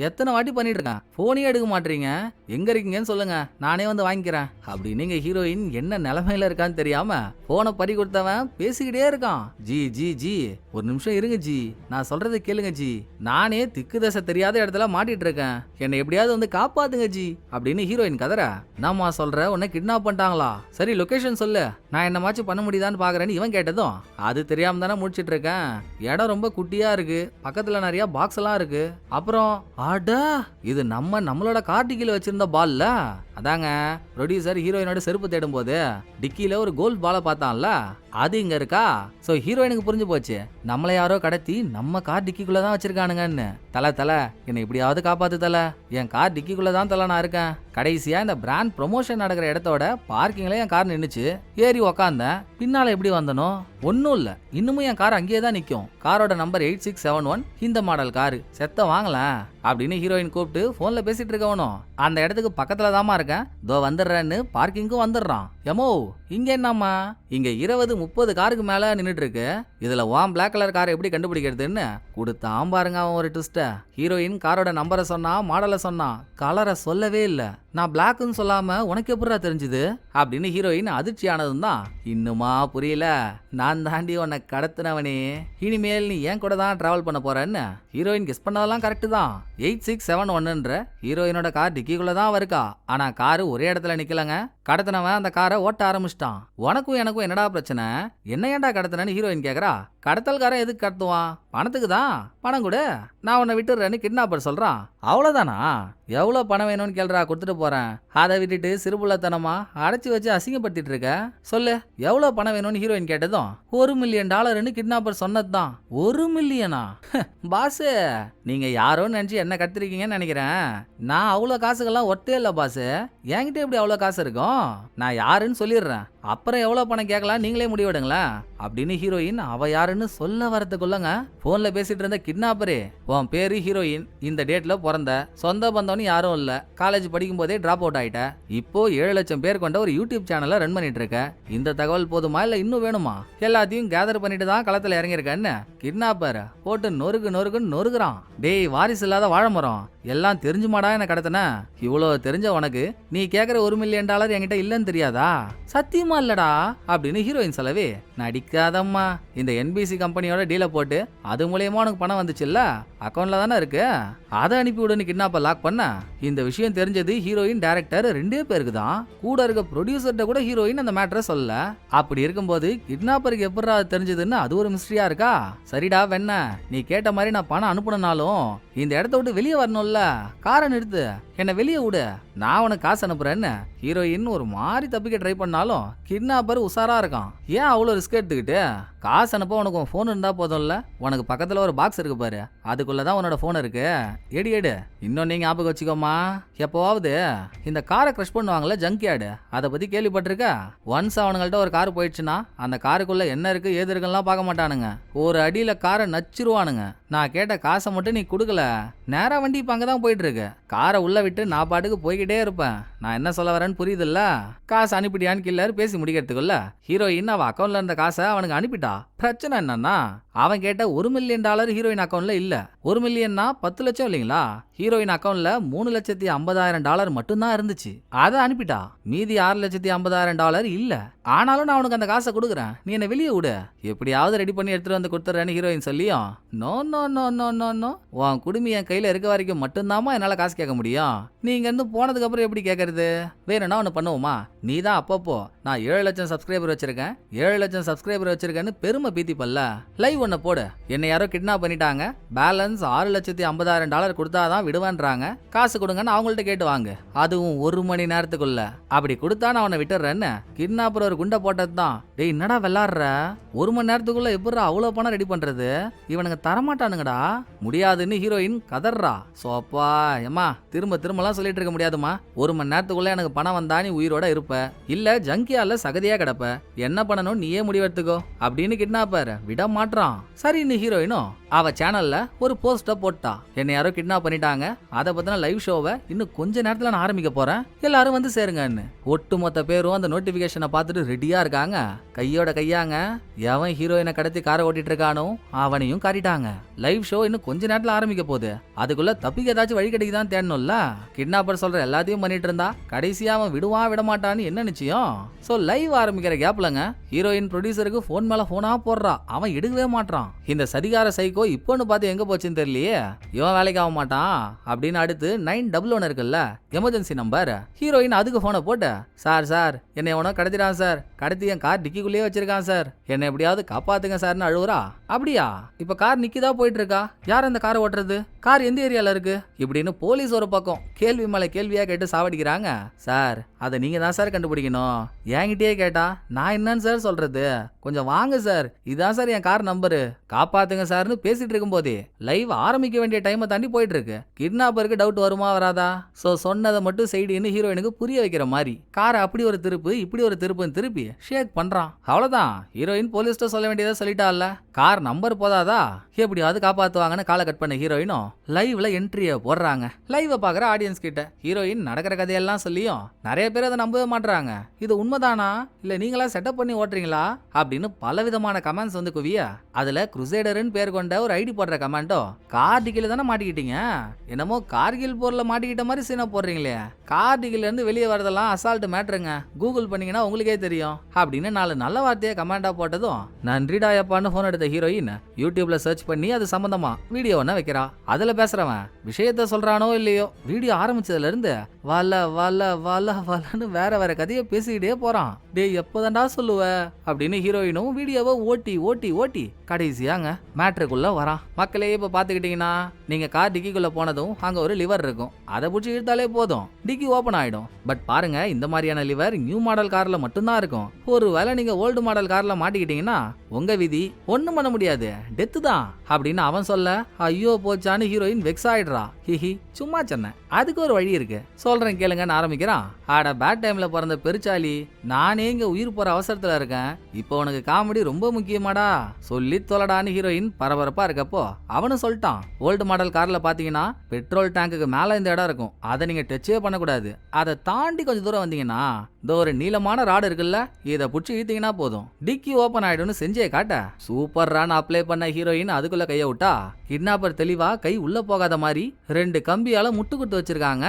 எத்தனை வாட்டி பண்ணிட்டு இருக்கேன், போனே எடுக்க மாட்டீங்க, எங்க இருக்கீங்கன்னு சொல்லுங்க, நானே வந்து வாங்கிக்கிறேன் அப்படின்னு நீங்க ஹீரோயின் என்ன நிலைமையில இருக்கான்னு தெரியாம போனை பறி கொடுத்தவன் பேசிக்கிட்டே இருக்கான். ஜி ஜி ஜி ஒரு நிமிஷம் இருங்க ஜி, நான் சொல்றதை கேளுங்க ஜி, நானே திக்கு தசை தெரியாத இடத்துல மாட்டிட்டு இருக்கேன், என்னை எப்படியாவது வந்து காப்பாத்துங்க ஜி அப்படின்னு ஹீரோயின் கதற. நாமா சொல்ற உன்னை கிட்னாப் பண்ணிட்டாங்களா, சரி லொகேஷன் சொல்லு, நான் என்னமாச்சும் பண்ண முடியுதான்னு பாக்குறேன்னு இவன் கேட்டதும், அது தெரியாம தானே முடிச்சிட்டு இருக்கேன், இடம் ரொம்ப குட்டியா இருக்கு, பக்கத்துல நிறைய பாக்ஸ் எல்லாம் இருக்கு, அப்புறம் ஆடா இது நம்மளோட கார் டிக்கில வச்சிருந்த பால்ல, அதாங்க ப்ரொடியூசர் ஹீரோயினோட செருப்பு தேடும் போது டிக்கில ஒரு கோல்ட் பாலை பார்த்தான்ல, அது இங்க இருக்கா. சோ ஹீரோயினுக்கு புரிஞ்சு போச்சு, நம்மள யாரோ கடத்தி நம்ம கார் டிக்கிக்குள்ளதான் வச்சிருக்கானுங்கன்னு. தல என்னை இப்படியாவது காப்பாத்து தல, என் கார் டிக்கிக்குள்ளதான் தல நான் இருக்கேன், கடைசியா இந்த பிராண்ட் ப்ரொமோஷன் நடக்கிற இடத்தோட பார்க்கிங்ல என் கார் நின்னுச்சு. ஏறி உக்காந்தேன். பின்னால எப்படி வந்தனோ ஒன்னும் இல்ல, இன்னமும் என் கார் அங்கேயே தான் நிக்கும். காரோட நம்பர் 8671, இந்த மாடல் காரு. செத்த வாங்கலாம் அப்படின்னு ஹீரோயின் கூப்பிட்டு போன்ல பேசிட்டு இருக்கவனும் அந்த இடத்துக்கு பக்கத்துல தாமா இருக்கேன், தோ வந்துடுறேன்னு பார்க்கிங்கும் வந்துடுறான். எமோ இங்க என்னம்மா, இங்க 20-30 காருக்கு மேல நின்னுட்டு இருக்கு, இதுல வாம் பிளாக் கலர் காரை எப்படி கண்டுபிடிக்கிறதுன்னு கொடுத்தான் பாருங்க அவன் ஒரு ட்விஸ்ட. ஹீரோயின் காரோட நம்பரை சொன்னா, மாடலை சொன்னா, கலரை சொல்லவே இல்ல. நான் பிளாக்னு சொல்லாம உனக்கு எப்படா தெரிஞ்சுது அப்படின்னு ஹீரோயின் அதிர்ச்சி ஆனதும் தான். இன்னுமா புரியல, நான் தாண்டி உன்னை கடத்தினவனே, இனிமேல் நீ ஏன் கூட தான் டிராவல் பண்ண போறேன்னு. ஹீரோயின் கெஸ் பண்ணதெல்லாம் கரெக்ட் தான். 8671ன்ற ஹீரோயினோட கார் டிக்கிக்குள்ள தான் இருக்கா. ஆனா காரு ஒரே இடத்துல நிக்கலங்க. கடத்தினவன் அந்த காரை ஓட்ட ஆரம்பிச்சிட்டான். உனக்கும் எனக்கும் என்னடா பிரச்சனை, என்ன ஏன்டா கடத்தினு ஹீரோயின் கேக்குறா. கடத்தல்காரன் எதுக்கு கடத்துவான், பணத்துக்கு தான். பணம் கூட, நான் உன்னை விட்டுறேன்னு கிட்னாப்பர் சொல்றான். அவ்வளவுதானா, எவ்வளவு பணம் வேணும்னு கேள்றா, கொடுத்துட்டு போறேன். அதை விட்டுட்டு சிறுபுள்ளத்தனமா அடைச்சி வச்சு அசிங்கப்படுத்திட்டு இருக்க. சொல்லு எவ்வளவு பணம் வேணும்னு ஹீரோயின் கேட்டதும் $1 மில்லியன் கிட்னாப்பர் சொன்னதுதான். 1 மில்லியனா பாசு, நீங்க யாரோன்னு நினைச்சு என்ன கத்திருக்கீங்கன்னு நினைக்கிறேன். நான் அவ்வளவு காசுகள்லாம் ஒட்டே இல்ல பாசு, என்கிட்ட எப்படி அவ்வளவு காசு இருக்கும், நான் யாருன்னு சொல்லிடுறேன், அப்புறம் எவ்வளவு பணம் கேட்கலாம் நீங்களே முடிவெடுங்களேன் அப்படின்னு ஹீரோயின் அவ யாருன்னு சொல்ல வரதுக்குள்ளங்க போன்ல பேசிட்டு இருந்த கிட்னாப்பரே, உன் பேரு ஹீரோயின், இந்த டேட்ல பிறந்த, சொந்த பந்தம்னு யாரும் இல்ல, காலேஜ் படிக்கும் போதே டிராப் அவுட் ஆயிட்ட, இப்போ 7 லட்சம் பேர் கொண்ட ஒரு யூடியூப் சேனலை ரன் பண்ணிட்டு இருக்க, இந்த தகவல் போதுமா இல்ல இன்னும் வேணுமா, எல்லாத்தையும் கேதர் பண்ணிட்டு தான் களத்துல இறங்கியிருக்கேன்னு கிட்னாப்பர் போட்டு நொறுக்குன்னு நொறுக்குறான். டேய் வாரிசு இல்லாத வாழைமரம், எல்லாம் தெரிஞ்சுமாடா என்ன கடத்தின, இவ்வளவு தெரிஞ்ச உனக்கு நீ கேக்குற $1 மில்லியன் என்கிட்ட இல்லன்னு தெரியாதா, சத்தியமா இல்லடா அப்படின்னு ஹீரோயின் சொல்லவே, நடிக்காதம்மா, இந்த என்பிசி கம்பெனியோட டீலை போட்டு அது மூலியமா உனக்கு பணம் வந்துச்சுல்ல, அக்கௌண்ட்ல தானே இருக்கு, அதை அனுப்பி விடுன்னு கிட்னாப்பர் லாக் பண்ண. இந்த விஷயம் தெரிஞ்சது ஹீரோயின் டைரக்டர் 2 பேருக்கு தான், கூட இருக்க ப்ரொடியூசர்கிட்ட கூட ஹீரோயின் அந்த மேட்டரை சொல்லல. அப்படி இருக்கும்போது கிட்னாப்பருக்கு எப்படா தெரிஞ்சதுன்னு அது ஒரு மிஸ்டரியா இருக்கா. சரிடா வெண்ண, நீ கேட்ட மாதிரி நான் பணம் அனுப்புனாலும் இந்த இடத்த விட்டு வெளியே வரணும்ல, காரை நிறுத்து, என்ன வெளியே விடு, நான் உனக்கு காசு அனுப்புறேன்னு ஹீரோயின் ஒரு மாதிரி தப்பிக்க ட்ரை பண்ணாலும் கிட்னாப்பர் உசாரா இருக்கான். ஏன் அவ்வளோ ரிஸ்க் எடுத்துக்கிட்டு, காசு அனுப்ப உனக்கு உன் ஃபோன் இருந்தா போதும்ல, உனக்கு பக்கத்துல ஒரு பாக்ஸ் இருக்கு பாரு, அதுக்குள்ளதான் உன்னோட ஃபோன் இருக்கு, எடு. இன்னும் நீங்க ஞாபகம் வச்சுக்கோமா, எப்போவாவது இந்த காரை கிரஷ் பண்ணுவாங்கல்ல ஜங்க்யார்டு, அதை பத்தி கேள்விப்பட்டிருக்க. ஒன்ஸ் அவனுங்கள்ட்ட ஒரு கார் போயிடுச்சுன்னா அந்த காருக்குள்ள என்ன இருக்கு ஏது இருக்குலாம் பார்க்க மாட்டானுங்க, ஒரு அடியில காரை நச்சிருவானுங்க. நான் கேட்ட காசை மட்டும் நீ கொடுக்கல, நேரா வண்டி இப்ப அங்கதான் போயிட்டு இருக்கு, காரை உள்ள விட்டு நான் பாட்டுக்கு போய்கிட்டே இருப்பேன். நான் என்ன சொல்ல வரேன்னு புரியுதுல்ல. காசு அனுப்பிட்டியான்னு கில்லர் பேசி முடிக்கிறதுக்குள்ள ஹீரோயின் அவ அக்கௌண்ட்ல இருந்த காசை அவனுக்கு அனுப்பிட்டா. பிரச்சனை என்னன்னா, அவன் கேட்ட $1 மில்லியன் ஹீரோயின் அக்கௌண்ட்ல இல்ல. 1 மில்லியன்னா 10 லட்சம் இல்லைங்களா, ஹீரோயின் அக்கௌண்ட்ல $3,50,000 மட்டும்தான் இருந்துச்சு. அதை அனுப்பிட்டா. மீதி $6,50,000 இல்ல. ஆனாலும் நான் உனக்கு அந்த காசை கொடுக்குறேன், நீ என்ன வெளியே விடு, எப்படியாவது ரெடி பண்ணி எடுத்துட்டு வந்து கொடுத்துறேன்னு ஹீரோயின் சொல்லியும், no no no no no no, உன் குடுமி என் கையில இருக்க வரைக்கும் மட்டும்தாமா என்னால காசு கேட்க முடியும், நீங்க இருந்து போனதுக்கு அப்புறம் எப்படி கேட்கறது, வேணும்னா ஒன்று பண்ணுவோமா, நீ தான் அப்பப்போ நான் 7 லட்சம் சப்ஸ்கிரைபர் வச்சிருக்கேன் 7 லட்சம் சப்ஸ்கிரைபர் வச்சிருக்கேன்னு பெருமை பீத்திப்பல்ல, லைவ் ஒன்ன போடு, என்னை யாரோ கிட்னாப் பண்ணிட்டாங்க, பேலன்ஸ் $6,50,000 கொடுத்தாதான் விடுவான்றாங்க, காசு கொடுங்கன்னு அவங்கள்ட்ட கேட்டு வாங்க, அதுவும் 1 மணி நேரத்துக்குள்ள, அப்படி கொடுத்தா நான் உன்னை விட்டுறேன்னு கிட்னாப்பர் ஒரு குண்டை போட்டது தான். டேய் என்னடா விளாடுற, 1 மணி நேரத்துக்குள்ள எப்படி அவ்வளவு பணம் ரெடி பண்றது, இவனுங்க தரமாட்டானுங்கடா, முடியாதுன்னு ஹீரோயின் கதறா. சோப்பா ஏமா திரும்பலாம் சொல்லிட்டு இருக்க முடியாதுமா, 1 மணி நேரத்துக்குள்ள எனக்கு பணம் வந்தா நீ உயிரோட இருப்ப, இல்ல ஜங்கியால சகதியா கிடப்ப, என்ன பண்ணணும் நீயே முடிவெடுத்துக்கோ அப்படின்னு கிட்னாப்பர் விட மாட்டான். சரின்னு ஹீரோயினும் அவ சேனல்ல ஒரு போஸ்ட போட்டா, என்னை யாரோ கிட்னாப் பண்ணிட்டாங்க, அதை பத்தின லைவ் ஷோவை இன்னும் கொஞ்ச நேரத்துல நான் ஆரம்பிக்க போறேன், எல்லாரும் வந்து சேருங்கன்னு. ஒட்டுமொத்த பேரும் அந்த நோட்டிபிகேஷனை பார்த்துட்டு ரெடியா இருக்காங்க, கையோட கையாங்க. எவன் ஹீரோயினை கடத்தி காரை ஓட்டிட்டு இருக்கானோ அவனையும் காட்டிட்டாங்க. லைவ் ஷோ இன்னும் கொஞ்ச நேரத்துல ஆரம்பிக்க போகுது, அதுக்குள்ள தப்பிக்க ஏதாச்சும் வழி கிடைக்குதான் தேடணும்ல. கிட்னாப்பர் சொல்ற எல்லாத்தையும் பண்ணிட்டு இருந்தா கடைசியா அவன் விடுவான் விட மாட்டான்னு என்ன நிச்சயம். சோ லைவ் ஆரம்பிக்கிற கேப்லங்க ஹீரோயின் ப்ரொடியூசருக்கு போன் மேல போனா போடுறா, அவன் எடுக்கவே மாட்டான். இந்த சதிகார சைக்கோ இப்போன்னு பார்த்து எங்க போச்சுன்னு தெரியலையே, இவன் வேலைக்கு ஆக மாட்டான் அப்படின்னு அடுத்து 911 இருக்குல்ல எமர்ஜென்சி நம்பர், ஹீரோயின் அதுக்கு போனை போட்டு, சார் என்னை எவனோ கடத்திடான் சார், கடத்தி என் கார் டிக்கி டிக்கிக்குள்ளேயே வச்சிருக்கான் சார், என்ன எப்படியாவது காப்பாத்துங்க சார்னு அழுவுறா. அப்படியா, இப்ப கார் நிக்கிதா போயிட்டு இருக்கா, யார் அந்த காரை ஓட்டுறது, கார் எந்த ஏரியால இருக்கு இப்படின்னு போலீஸ் ஒரு பக்கம் கேள்வி மேல கேள்வியா கேட்டு சாவடிக்கிறாங்க. சார் அதை நீங்க தான் சார் கண்டுபிடிக்கணும், என்கிட்டயே கேட்டா நான் என்னன்னு சார் சொல்றது, கொஞ்சம் வாங்க சார், இதான் சார் என் கார் நம்பரு, காப்பாத்துங்க சார்னு பேசிட்டு இருக்கும் போதே லைவ் ஆரம்பிக்க வேண்டிய டைமை தாண்டி போயிட்டு இருக்கு. கிட்னாப்பருக்கு டவுட் வருமா வராதா, சோ சொன்னதை மட்டும் செய்டின்னு ஹீரோயினுக்கு புரிய வைக்கிற மாதிரி காரை அப்படி ஒரு திருப்பு இப்படி ஒரு திருப்புன்னு திருப்பி ஷேக் பண்றான். அவ்வளவுதான், ஹீரோயின் போலீஸ்ட சொல்ல வேண்டியதை சொல்லிட்டால, கார் நம்பர் போதாதா, எப்படியாவது காப்பாத்துவாங்கன்னு காலை கட் பண்ண ஹீரோயினும் லைவ்ல என்ட்ரிய போடுறாங்க. லைவ பாக்குற ஆடியன்ஸ் கிட்ட ஹீரோயின் நடக்கிற கதையெல்லாம் சொல்லியும் நிறைய பேர் அதை நம்பவே மாட்டாங்க. இது உண்மைதானா இல்ல நீங்களா செட்டப் பண்ணி ஓட்டுறீங்களா அப்படின்னு பலவிதமான கமெண்ட்ஸ் வந்து குவிய, அதுல குருசேடர்னு பேர் கொண்ட ஒரு ஐடி போடுற கமெண்டோ, கார்டிகில தானே மாட்டிக்கிட்டீங்க, என்னமோ கார்கில் போர்ல மாட்டிக்கிட்ட மாதிரி சீனா போடுறீங்களே, கார்டிகில இருந்து வெளியே வரதெல்லாம் அசால்ட் மேட்ருங்க, கூகுள் பண்ணீங்கன்னா உங்களுக்கே தெரியும் அப்படின்னு 4 நல்ல வார்த்தையை கமெண்டா போட்டதும் நன்றிடாயப்பான்னு போன் எடுத்த ஹீரோயின் யூடியூப்ல சர்ச் பண்ணி அது சம்பந்தமா வீடியோ ஒண்ணு வைக்கிறா. அதுல பேசுறவன் விஷயத்த சொல்றானோ இல்லையோ, வீடியோ ஆரம்பிச்சதுல இருந்து வல வல வல வலன்னு வேற வேற கதையை பேசிக்கிட்டே போறான். டேய் எப்போதான்டா சொல்லுவ அப்படின்னு ஹீரோயினும் வீடியோவை ஓட்டி ஓட்டி ஓட்டி கடைசியாங்க மேட்ருக்குள்ள வரான். மக்களே இப்ப பாத்துக்கிட்டீங்கன்னா நீங்க கார் டிக்கிக்குள்ள போனதும் அங்க ஒரு லிவர் இருக்கும், அதை பிடிச்சி இழுத்தாலே போதும் டிக்கி ஓபன் ஆயிடும். பட் பாருங்க இந்த மாதிரியான லிவர் நியூ மாடல் கார்ல மட்டும்தான் இருக்கும். ஒருவேளை நீங்க ஓல்டு மாடல் கார்ல மாட்டிக்கிட்டீங்கன்னா உங்க விதி ஒண்ணும் பண்ண முடியாது, டெத்து தான் அப்படின்னு அவன் சொல்ல, ஐயோ போச்சான்னு ஹீரோயின் வெக்ஸ் ஆயிடுறா. ஹிஹி சும்மா சொன்ன, அதுக்கு ஒரு வழி இருக்கு சொல்றேன் கேளுங்கன்னு ஆரம்பிக்கிறான். ஆட பேட் டைம்ல பிறந்த பெருச்சாலி, நானே இங்க உயிர் போற அவசரத்துல இருக்கேன், இப்போ உனக்கு காமெடி ரொம்ப முக்கியமாடா, சொல்லி தொலைடான்னு ஹீரோயின் பரபரப்பா இருக்கப்போ அவனு சொல்லிட்டான், ஓல்டு மாடல் கார்ல பாத்தீங்கன்னா பெட்ரோல் டேங்குக்கு மேல இந்த இடம் இருக்கும், அதை நீங்க டச்சே பண்ணக்கூடாது, அதை தாண்டி கொஞ்சம் தூரம் வந்தீங்கன்னா இந்த ஒரு நீளமான ராடு இருக்குல்ல, இதை புடிச்சு இழுத்தீங்கன்னா போதும் டிக்கி ஓபன் ஆயிடும்னு செஞ்சே காட்ட. சூப்பர் ரான் அப்ளை பண்ண ஹீரோயின் அதுக்குள்ள கைய விட்டா, கிட்னாப்பர் தெளிவா கை உள்ள போகாத மாதிரி 2 கம்பியால முட்டு குட்டு வச்சிருக்காங்க.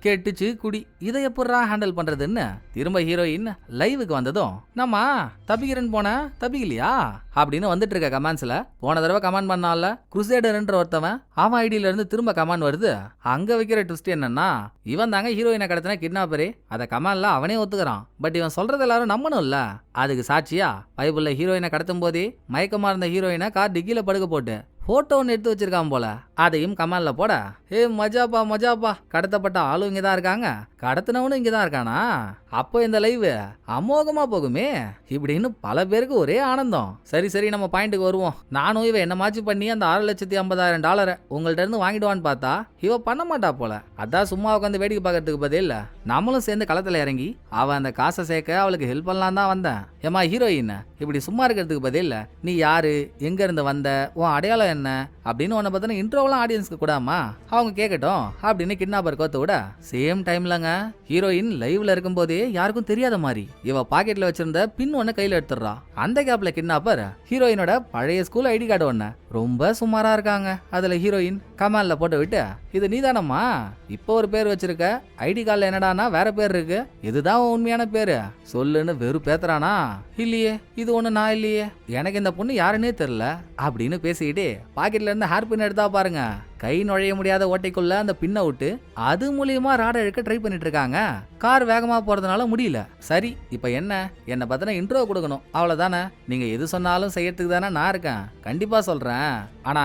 கெட்டுச்சு குடி, இதை எப்படா ஹேண்டில் பண்றதுன்னு திரும்ப ஹீரோயின் லைவுக்கு வந்ததும், நம்ம தப்பிக்கிறேன்னு போன தப்பிக்கலையா அப்படின்னு வந்துட்டு இருக்க கமெண்ட்ஸ்ல போன தடவை கமெண்ட் பண்ணால குருசேடர்ன்ற ஒருத்தவன் அவன் ஐடியில இருந்து திரும்ப கமெண்ட் வருது. அங்க வைக்கிற ட்விஸ்ட் என்னன்னா, இவன் தாங்க ஹீரோயினை கடத்தின கிட்னாப்பரே, அதை கமெண்ட்ல அவனே ஒத்துக்கிறான். பட் இவன் சொல்றது எல்லாரும் நம்பணும் இல்ல, அதுக்கு சாட்சியா பைபிள்ல ஹீரோயினை கடத்தும் போதே மயக்கமா இருந்த ஹீரோயினை கார் டிக்கில படுக்க போட்டு போட்டோ ஒன்று எடுத்து வச்சிருக்கான் போல, அதையும் கமெண்ட்ல போட, ஏ மஜாப்பா மஜாப்பா, கடத்தப்பட்ட ஆளும் இங்கதான் இருக்காங்க, கடத்தினவனும் இங்கதான் இருக்கானா, அப்போ இந்த லைவ் அமோகமா போகுமே இப்படின்னு பல பேருக்கு ஒரே ஆனந்தம். சரி சரி நம்ம பாயிண்ட்டுக்கு வருவோம். நானும் இவ என்ன மாச்சு பண்ணி அந்த $6,50,000 உங்கள்ட்ட இருந்து வாங்கிடுவான்னு பார்த்தா இவ பண்ண மாட்டா போல, அதான் சும்மா உட்காந்து வேடிக்கை பார்க்கறதுக்கு பதில் நம்மளும் சேர்ந்து களத்துல இறங்கி அவ அந்த காசை சேர்க்க அவளுக்கு ஹெல்ப் பண்ணலாம் தான் வந்தேன். ஏமா ஹீரோயின், இப்படி சும்மா இருக்கிறதுக்கு பதில் நீ யாரு, எங்க இருந்து வந்த, உன் அடையாளம் என்ன அப்படின்னு உன்னை பத்தின இன்ட்ரோவெல்லாம் ஆடியன்ஸ்க்கு கூடாமா, அவங்க கேட்கட்டும் அப்படின்னு கிட்னாப்பர் கோத்த விட, சேம் டைம்லங்க ஹீரோயின் லைவ்ல இருக்கும் போதே யாருக்கும் தெரியாத மாதிரி இவ பாக்கெட்ல வச்சிருந்த பின் ஒண்ணு கையில எடுத்துடுறா. அந்த கேப்ல கிட்னாப்பர் ஹீரோயினோட பழைய ஸ்கூல் ஐடி கார்டு ஒண்ணு ரொம்ப சுமாரா இருக்காங்க, அதுல ஹீரோயின் கமால்ல போட்டு விட்டு, இது நீதானம்மா, இப்போ ஒரு பேர் வச்சிருக்க, ஐடி கார்டுல என்னடானா வேற பேர் இருக்கு, இதுதான் உண்மையான பேரு சொல்லுன்னு வெறும் பேத்துறானா. இல்லையே இது ஒண்ணு நான் இல்லையே, எனக்கு இந்த பொண்ணு யாருன்னே தெரியல அப்படின்னு பேசிக்கிட்டே பாக்கெட்ல இருந்து ஹேர் பின் எடுத்தா பாருங்க, கை நுழைய முடியாத ஓட்டைக்குள்ள அந்த பின்னை விட்டு அது மூலியமா ராட இழுக்க ட்ரை பண்ணிட்டு இருக்காங்க. கார் வேகமா போறதுனால முடியல. சரி இப்ப என்ன பத்தின இன்ட்ரோ கொடுக்கணும் அவ்வளவுதானே, நீங்க எது சொன்னாலும் செய்யறதுக்கு தானே நான் இருக்கேன், கண்டிப்பா சொல்றேன். ஆனா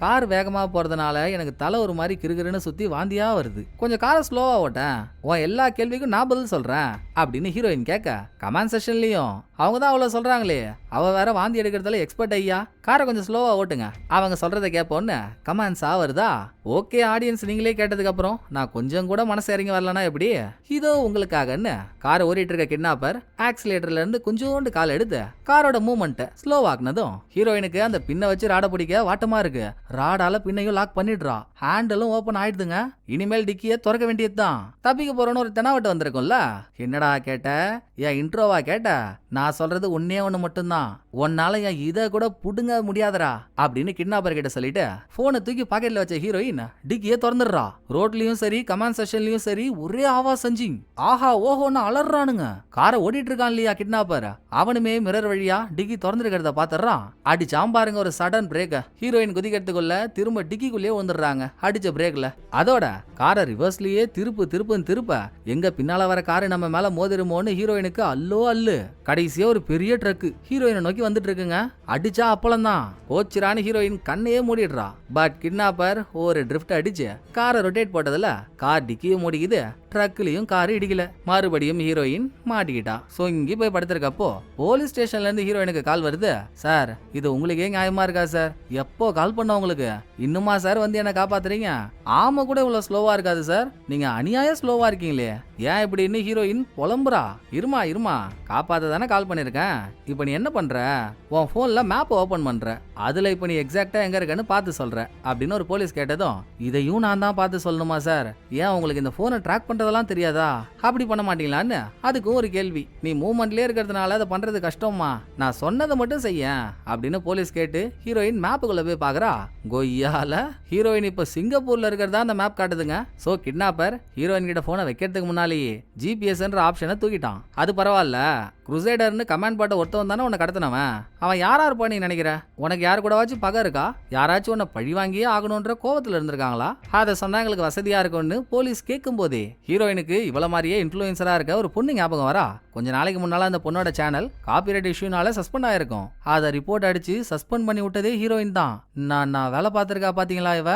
கார் வேகமா போறதுனால எனக்கு தலை ஒரு மாதிரி கிறுகிறுன்னு சுத்தி வாந்தியா வருது, கொஞ்சம் காரை ஸ்லோவா ஓட்டேன், உன் எல்லா கேள்விக்கும் நான் பதில் சொல்றேன் அப்படின்னு ஹீரோயின் கேட்க, கமெண்ட் செஷன்லயும் அவங்க தான் அவ்வளவு சொல்றாங்களே, அவ வேற வாந்தி எடுக்கிறதுல எக்ஸ்பர்ட் ஐயா, காரை கொஞ்சம் ஸ்லோவா ஓட்டுங்க, அவங்க சொல்றதை கேட்போன்னு கமெண்ட்ஸா வருதா. ஓகே ஆடியன்ஸ், நீங்களே கேட்டதுக்கு அப்புறம் நான் கொஞ்சம் கூட மனசு இறங்கி வரலனா எப்படி, இதோ உங்களுக்காகன்னு காரை ஓடிட்டு இருக்க கிட்னாப்பர் ஆக்சிலேட்டர்ல இருந்து கொஞ்சோண்டு கால் எடுத்து காரோட மூவ்மெண்ட் ஸ்லோ ஆக்குனதும் ஹீரோயினுக்கு அந்த பின்னை வச்சு ராட பிடிக்க வாட்டமா இருக்கு, ராடால பின்னையும் லாக் பண்ணிடுறா, ஹேண்டலும் ஓபன் ஆயிடுதுங்க. இனிமேல் டிக்கிய திறக்க வேண்டியதுதான். தப்பிக்க போறோன்னு ஒரு தெனாவட்டு வந்திருக்கும்ல, என்னடா கேட்ட, என் இன்ட்ரோவா கேட்ட, நான் சொல்றது ஒன்னே ஒண்ணு மட்டும்தான், உன்னால என் இதை கூட புடுங்க முடியாதரா அப்படின்னு கிட்னாப்பர் கிட்ட சொல்லிட்டு போனை தூக்கி பாக்கெட்ல வச்ச ஹீரோயின் டிக்கியே திறந்துடுறா. ரோட்லயும் சரி கமெண்ட் செஷன்லயும் சரி ஒரே ஆவா செஞ்சிங், ஆஹா ஓஹோன்னு அலறானுங்க. காரை ஓடிட்டு இருக்கான் இல்லையா கிட்னாப்பர், அவனுமே மிரர் வழியா டிக்கி திறந்துருக்கிறத பாத்துறான். அடிச்சாம் பாருங்க ஒரு சடன் பிரேக், ஹீரோயின் குதிக்கிறதுக்குள்ள திரும்ப டிக்கிக்குள்ளேயே வந்துடுறாங்க அடிச்ச பிரேக்ல. அதோட காரை ரிவர்ஸ்லயே திருப்பு திருப்புன்னு திருப்ப எங்க பின்னால வர காரு நம்ம மேல மோதிருமோன்னு ஹீரோயினுக்கு அல்லோ அல்லு. கடைசி கடைசியா ஒரு பெரிய ட்ரக் ஹீரோயினை நோக்கி வந்துட்டு இருக்குங்க. அடிச்சா அப்பளம் தான். போச்சுரான ஹீரோயின் கண்ணையே மூடிடுறா. பட் கிட்னாப்பர் ஒரு ட்ரிஃப்ட் அடிச்சு காரை ரொட்டேட் போட்டதுல கார் டிக்கியும் மூடிக்குது, ட்ரக்லயும் கார் இடிக்கல. மறுபடியும் ஹீரோயின் மாட்டிக்கிட்டா. சொங்கி போய் படுத்திருக்கப்போ போலீஸ் ஸ்டேஷன்ல இருந்து ஹீரோயினுக்கு கால் வருது. சார், இது உங்களுக்கே நியாயமா இருக்கா சார்? எப்போ கால் பண்ண உங்களுக்கு? இன்னுமா சார் வந்து என்ன காப்பாத்துறீங்க? ஆமா கூட இவ்வளவு ஸ்லோவா இருக்காது சார், நீங்க அநியாய ஸ்லோவா இருக்கீங்களே, ஏன் இப்படின்னு ஹீரோயின் புலம்புறா. இருமா காப்பாத்த தானே கால் பண்ணிருக்கேன். இப்ப நீ என்ன பண்ற? உன் போன்ல மேப் ஓபன் பண்ற, அதுல இப்ப நீ எக்ஸாக்டா எங்க இருக்கன்னு பார்த்து சொல்ற அப்படின்னு ஒரு போலீஸ் கேட்டதும், இதையும் நான் தான் பார்த்து சொல்லணுமா சார்? ஏன் உங்களுக்கு இந்த போனை ட்ராக் பண்றதெல்லாம் தெரியாதா? அப்படி பண்ண மாட்டீங்களான்னு அதுக்கும் ஒரு கேள்வி. நீ மூவ்மெண்ட்லயே இருக்கிறதுனால அதை பண்றது கஷ்டமா, நான் சொன்னதை மட்டும் செய்ய அப்படின்னு போலீஸ் கேட்டு ஹீரோயின் மேப்புக்குள்ள போய் பாக்குறா. கொய்யால ஹீரோயின் இப்ப சிங்கப்பூர்ல இருக்கிறதா அந்த மேப் காட்டுதுங்க. சோ கிட்னாப்பர் ஹீரோயின் கிட்ட போனை வைக்கிறதுக்கு முன்னாலேயே ஜிபிஎஸ்ன்ற ஆப்ஷனை தூக்கிட்டான். அது பரவாயில்ல, குருசேடர்னு கமாண்ட் பாட்ட ஒருத்தவன் தானே உன்னை கடத்தினவன். அவன் யாரா இருப்பா நீ நினைக்கிற? உனக்கு யாரு கூடவாச்சும் பகை இருக்கா? யாராச்சும் உன்னை பழி வாங்கியே ஆகணும்ன்ற கோவத்துல இருந்திருக்காங்களா? அதை சொன்னா எங்களுக்கு வசதியா இருக்கும்னு போலீஸ் கேட்கும் போதே ஹீரோயினுக்கு இவ்வளவு மாதிரியே இன்ஃபுளுசரா இருக்க ஒரு பொண்ணு ஞாபகம் வரா. கொஞ்ச நாளைக்கு முன்னால அந்த பொண்ணோட சேனல் காப்பிரைட் இஷ்யூனால சஸ்பெண்ட் ஆயிருக்கும். அதை ரிப்போர்ட் அடிச்சு சஸ்பெண்ட் பண்ணி விட்டதே ஹீரோயின் தான். நான் வேலை பார்த்திருக்கா பாத்தீங்களா இவ?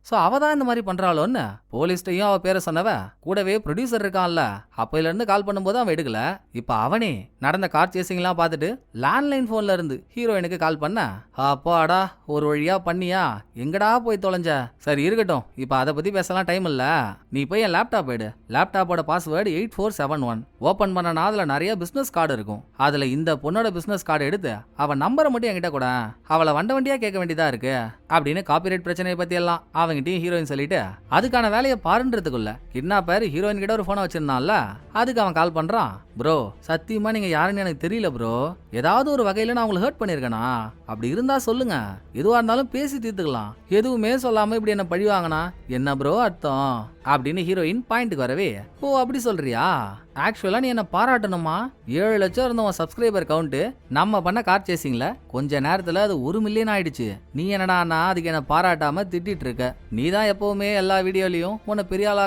சோ அவ தான் இந்த மாதிரி பண்றாளோன்னு போலீஸ்டையும் அவ பேரை சொன்னவ. கூடவே ப்ரொடியூசர் இருக்கான்ல, அப்பையில இருந்து கால் பண்ணும்போது அவன் எடுக்கல. இப்ப அவனே நடந்த கார் சேசிங்லாம் பார்த்துட்டு லேண்ட்லைன் போன்ல இருந்து ஹீரோயினுக்கு கால் பண்ண. அப்பாடா, ஒரு வழியா பண்ணியா? எங்கடா போய் தொலைஞ்ச? சரி இருக்கட்டும், இப்ப அதை பத்தி பேசலாம் டைம் இல்ல. நீ போய் என் லேப்டாப் எடு. லேப்டாப்போட பாஸ்வேர்டு 8471. ஓபன் பண்ணனா அதுல நிறைய பிசினஸ் கார்டு இருக்கும். அதுல இந்த பொண்ணோட பிசினஸ் கார்டு எடுத்து அவன் நம்பரை மட்டும் என்கிட்ட கூட, அவளை வண்டியா கேட்க வேண்டியதா இருக்கு அப்படின்னு காப்பிரைட் பிரச்சனையை பத்தி எல்லாம் அவங்கிட்டையும் ஹீரோயின் சொல்லிட்டு அதுக்கான வேலையை பாருன்றதுக்குள்ள கிட்னாப்பர் ஹீரோயின் கிட்ட ஒரு போனை வச்சிருந்தான்ல, அதுக்கு அவன் கால் பண்றான். ப்ரோ, சத்தியமா நீங்க யாருன்னு எனக்கு தெரியல ப்ரோ. ஏதாவது ஒரு வகையில நான் உங்களை ஹர்ட் பண்ணிருக்கேனா? அப்படி இருந்தா சொல்லுங்க, எதுவா இருந்தாலும் பேசி தீர்த்துக்கலாம். எதுவுமே சொல்லாம இப்படி என்ன பழி வாங்கினா என்ன ப்ரோ அர்த்தம் அப்படின்னு ஹீரோயின் பாயிண்ட்டுக்கு வரவே, ஓ அப்படி சொல்றியா? ஆக்சுவலா நீ என்ன பாராட்டணுமா? 7 லட்சம் இருந்த உன் சப்ஸ்கிரைபர் கவுண்ட் நம்ம பண்ண கார் சேசிங்ல கொஞ்ச நேரத்துல அது 1 மில்லியன் ஆயிடுச்சு. நீ என்னடா அதுக்கு என்ன பாராட்டாம திட்டிட்டு இருக்க? நீ தான் எப்பவுமே எல்லா வீடியோலயும் உன்னை பெரிய ஆளா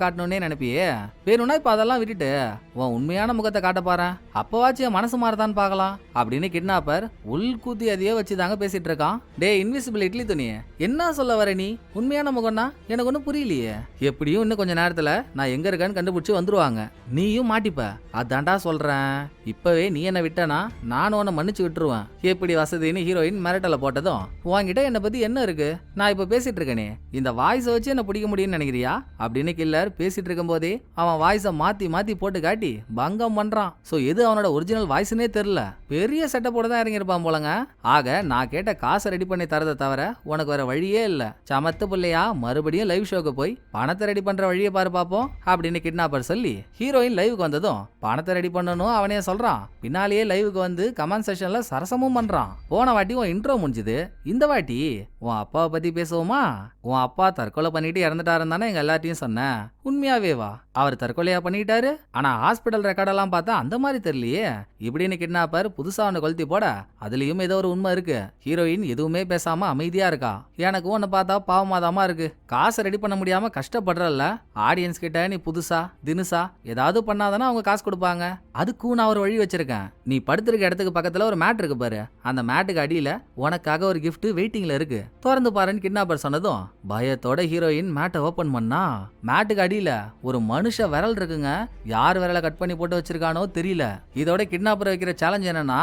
காட்டணும்னே நினைப்பியே. வேணும்னா இப்ப அதெல்லாம் விட்டுட்டு உன் உண்மையான முகத்தை காட்ட பாரு, அப்பவாச்சும் மனசு மாறதான் பாக்கலாம் அப்படின்னு கிட்னாப்பர் உள்கூத்தி அதையே வச்சுதாங்க பேசிட்டு இருக்கான். டே இன்விசிபிள் இட்லி துணி, என்ன சொல்ல வர நீ? உண்மையான முகம்னா எனக்கு ஒன்னும் புரியலையே. எப்படியும் இன்னும் கொஞ்ச நேரத்துல நான் எங்க இருக்கேன்னு கண்டுபிடிச்சு வந்துருவாங்க, நீயும் மாட்டிப்ப. அதான்டா சொல்றேன், இப்பவே நீ என்ன விட்டனா நானும் உன்னை மன்னிச்சு விட்டுருவேன். எப்படி வசதின்னு ஹீரோயின் மிரட்டல போட்டதும், உன்கிட்ட என்ன பத்தி என்ன இருக்கு? நான் இப்ப பேசிட்டு இருக்கேனே, இந்த வாய்ஸை வச்சு என்ன பிடிக்க முடியும்னு நினைக்கிறியா அப்படின்னு கில்லர் பேசிட்டு இருக்கும் போதே அவன் வாய்ஸை மாத்தி போட்டு காட்டி பங்கம் பண்றான். சோ எது அவனோட ஒரிஜினல் வாய்ஸ்னே தெரியல, பெரிய செட்டப்போட தான் இறங்கியிருப்பான் போலங்க. ஆக நான் கேட்ட காசை ரெடி பண்ணி தரதை தவிர உனக்கு வேற வழியே இல்ல. சமத்து பிள்ளையா, மறுபடியும் லைவ் ஷோக்கு போய் பணத்தை ரெடி பண்ற வழியை பாரு பாப்போம் அப்படின்னு கிட்னாப்பர் சொல்லி ஹீரோயின் லைவுக்கு வந்ததும் பணத்தை ரெடி பண்ணணும் அவனே சொல்றான். பின்னாலேயே லைவுக்கு வந்து கமெண்ட் செக்ஷன்ல சரசமும் பண்றான். போன வாட்டி உன் இன்ட்ரோ முடிஞ்சுது, இந்த வாட்டி உன் அப்பாவை பத்தி பேசுவோமா? உன் அப்பா தற்கொலை பண்ணிட்டு இறந்துட்டாருன்னு தானே எங்க எல்லாத்தையும் சொன்னேன். உண்மையாவே வா, அவர் தற்கொலையா பண்ணிட்டாரு, ஆனா ஹாஸ்பிட்டல் ரெக்கார்டெல்லாம் பார்த்தா அந்த மாதிரி தெரியலையே இப்படின்னு கிட்னாப்பர் புதுசா அவனை கொளுத்தி போட அதுலயும் ஏதோ ஒரு உண்மை இருக்கு. ஹீரோயின் எதுவுமே பேசாம அமைதியா இருக்கா. எனக்கு உன்னை பார்த்தா பாவமாதாமா இருக்கு. காசை ரெடி பண்ண முடியாம கஷ்டப்படுறல்ல, ஆடியன்ஸ் கிட்ட நீ புதுசா தினுசா ஏதாவது பண்ணாதானே அவங்க காசு கொடுப்பாங்க. அதுக்கும் நான் ஒரு வழி வச்சிருக்கேன். நீ படுத்திருக்க இடத்துக்கு பக்கத்துல ஒரு மேட் இருக்கு பாரு, அந்த மேட்டுக்கு அடியில உனக்காக ஒரு கிஃப்ட் வெயிட்டிங்ல இருக்கு, திறந்து பாருன்னு கிட்னாப்பர் சொன்னதும் பயத்தோட ஹீரோயின் மேட்டை ஓபன் பண்ணா. மேட்டுக்கு அடியில ஒரு மனுஷ விரல் இருக்குங்க. யார் விரலை கட் பண்ணி போட்டு வச்சிருக்கானோ தெரியல. இதோட கிட்னாப்பர் வைக்கிற சேலஞ்ச் என்னன்னா,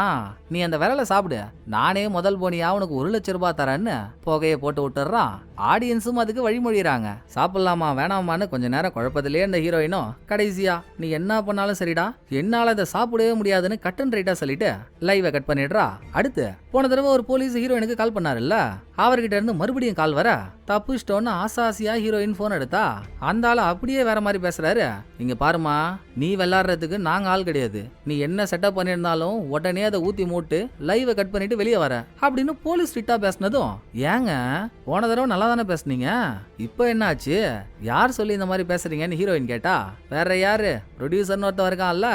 நீ அந்த விரலை சாப்பிடு, நானே முதல் போனியா உனக்கு 1 லட்சம் ரூபாய் தரேன்னு புகையை போட்டு விட்டுறான். ஆடியன்ஸும் அதுக்கு வழிமொழிறாங்க. சாப்பிடலாமா வேணாமான்னு கொஞ்ச நேரம் குழப்பத்திலே இந்த ஹீரோயினும் கடைசியா நீ என்ன பண்ணாலும் சரிடா, என்னால அதை சாப்பிடவே முடியாதுன்னு கட் அண்ட் ரைட்டா சொல்லிட்டு லைவை கட் பண்ணிடுறா. அடுத்து போன தடவை ஒரு போலீஸ் ஹீரோயினுக்கு கால் பண்ணாருல்ல, அவர்கிட்ட இருந்து மறுபடியும் கால் வர தப்புஷ்டோன்னு ஆசாசியா ஹீரோயின் போன் எடுத்தா. அந்த ஆளு அப்படியே வேற மாதிரி பேசுறாரு. இங்க பாருமா, நீ விளையாடுறதுக்கு நாங்க ஆள் கிடையாது. நீ என்ன செட்டப் பண்ணிருந்தாலும் உடனே அதை ஊத்தி மூட்டு லைவை கட் பண்ணிட்டு வெளியே வர அப்படின்னு போலீஸ் ஸ்ட்ரிக்டா பேசினதும், ஏங்க போன தடவை நல்லா தானே பேசுனீங்க, இப்போ என்னாச்சு? யார் சொல்லி இந்த மாதிரி பேசுறீங்கன்னு ஹீரோயின் கேட்டா, வேற யாரு ப்ரொடியூசர்னு ஒருத்தன் இருக்கான்ல,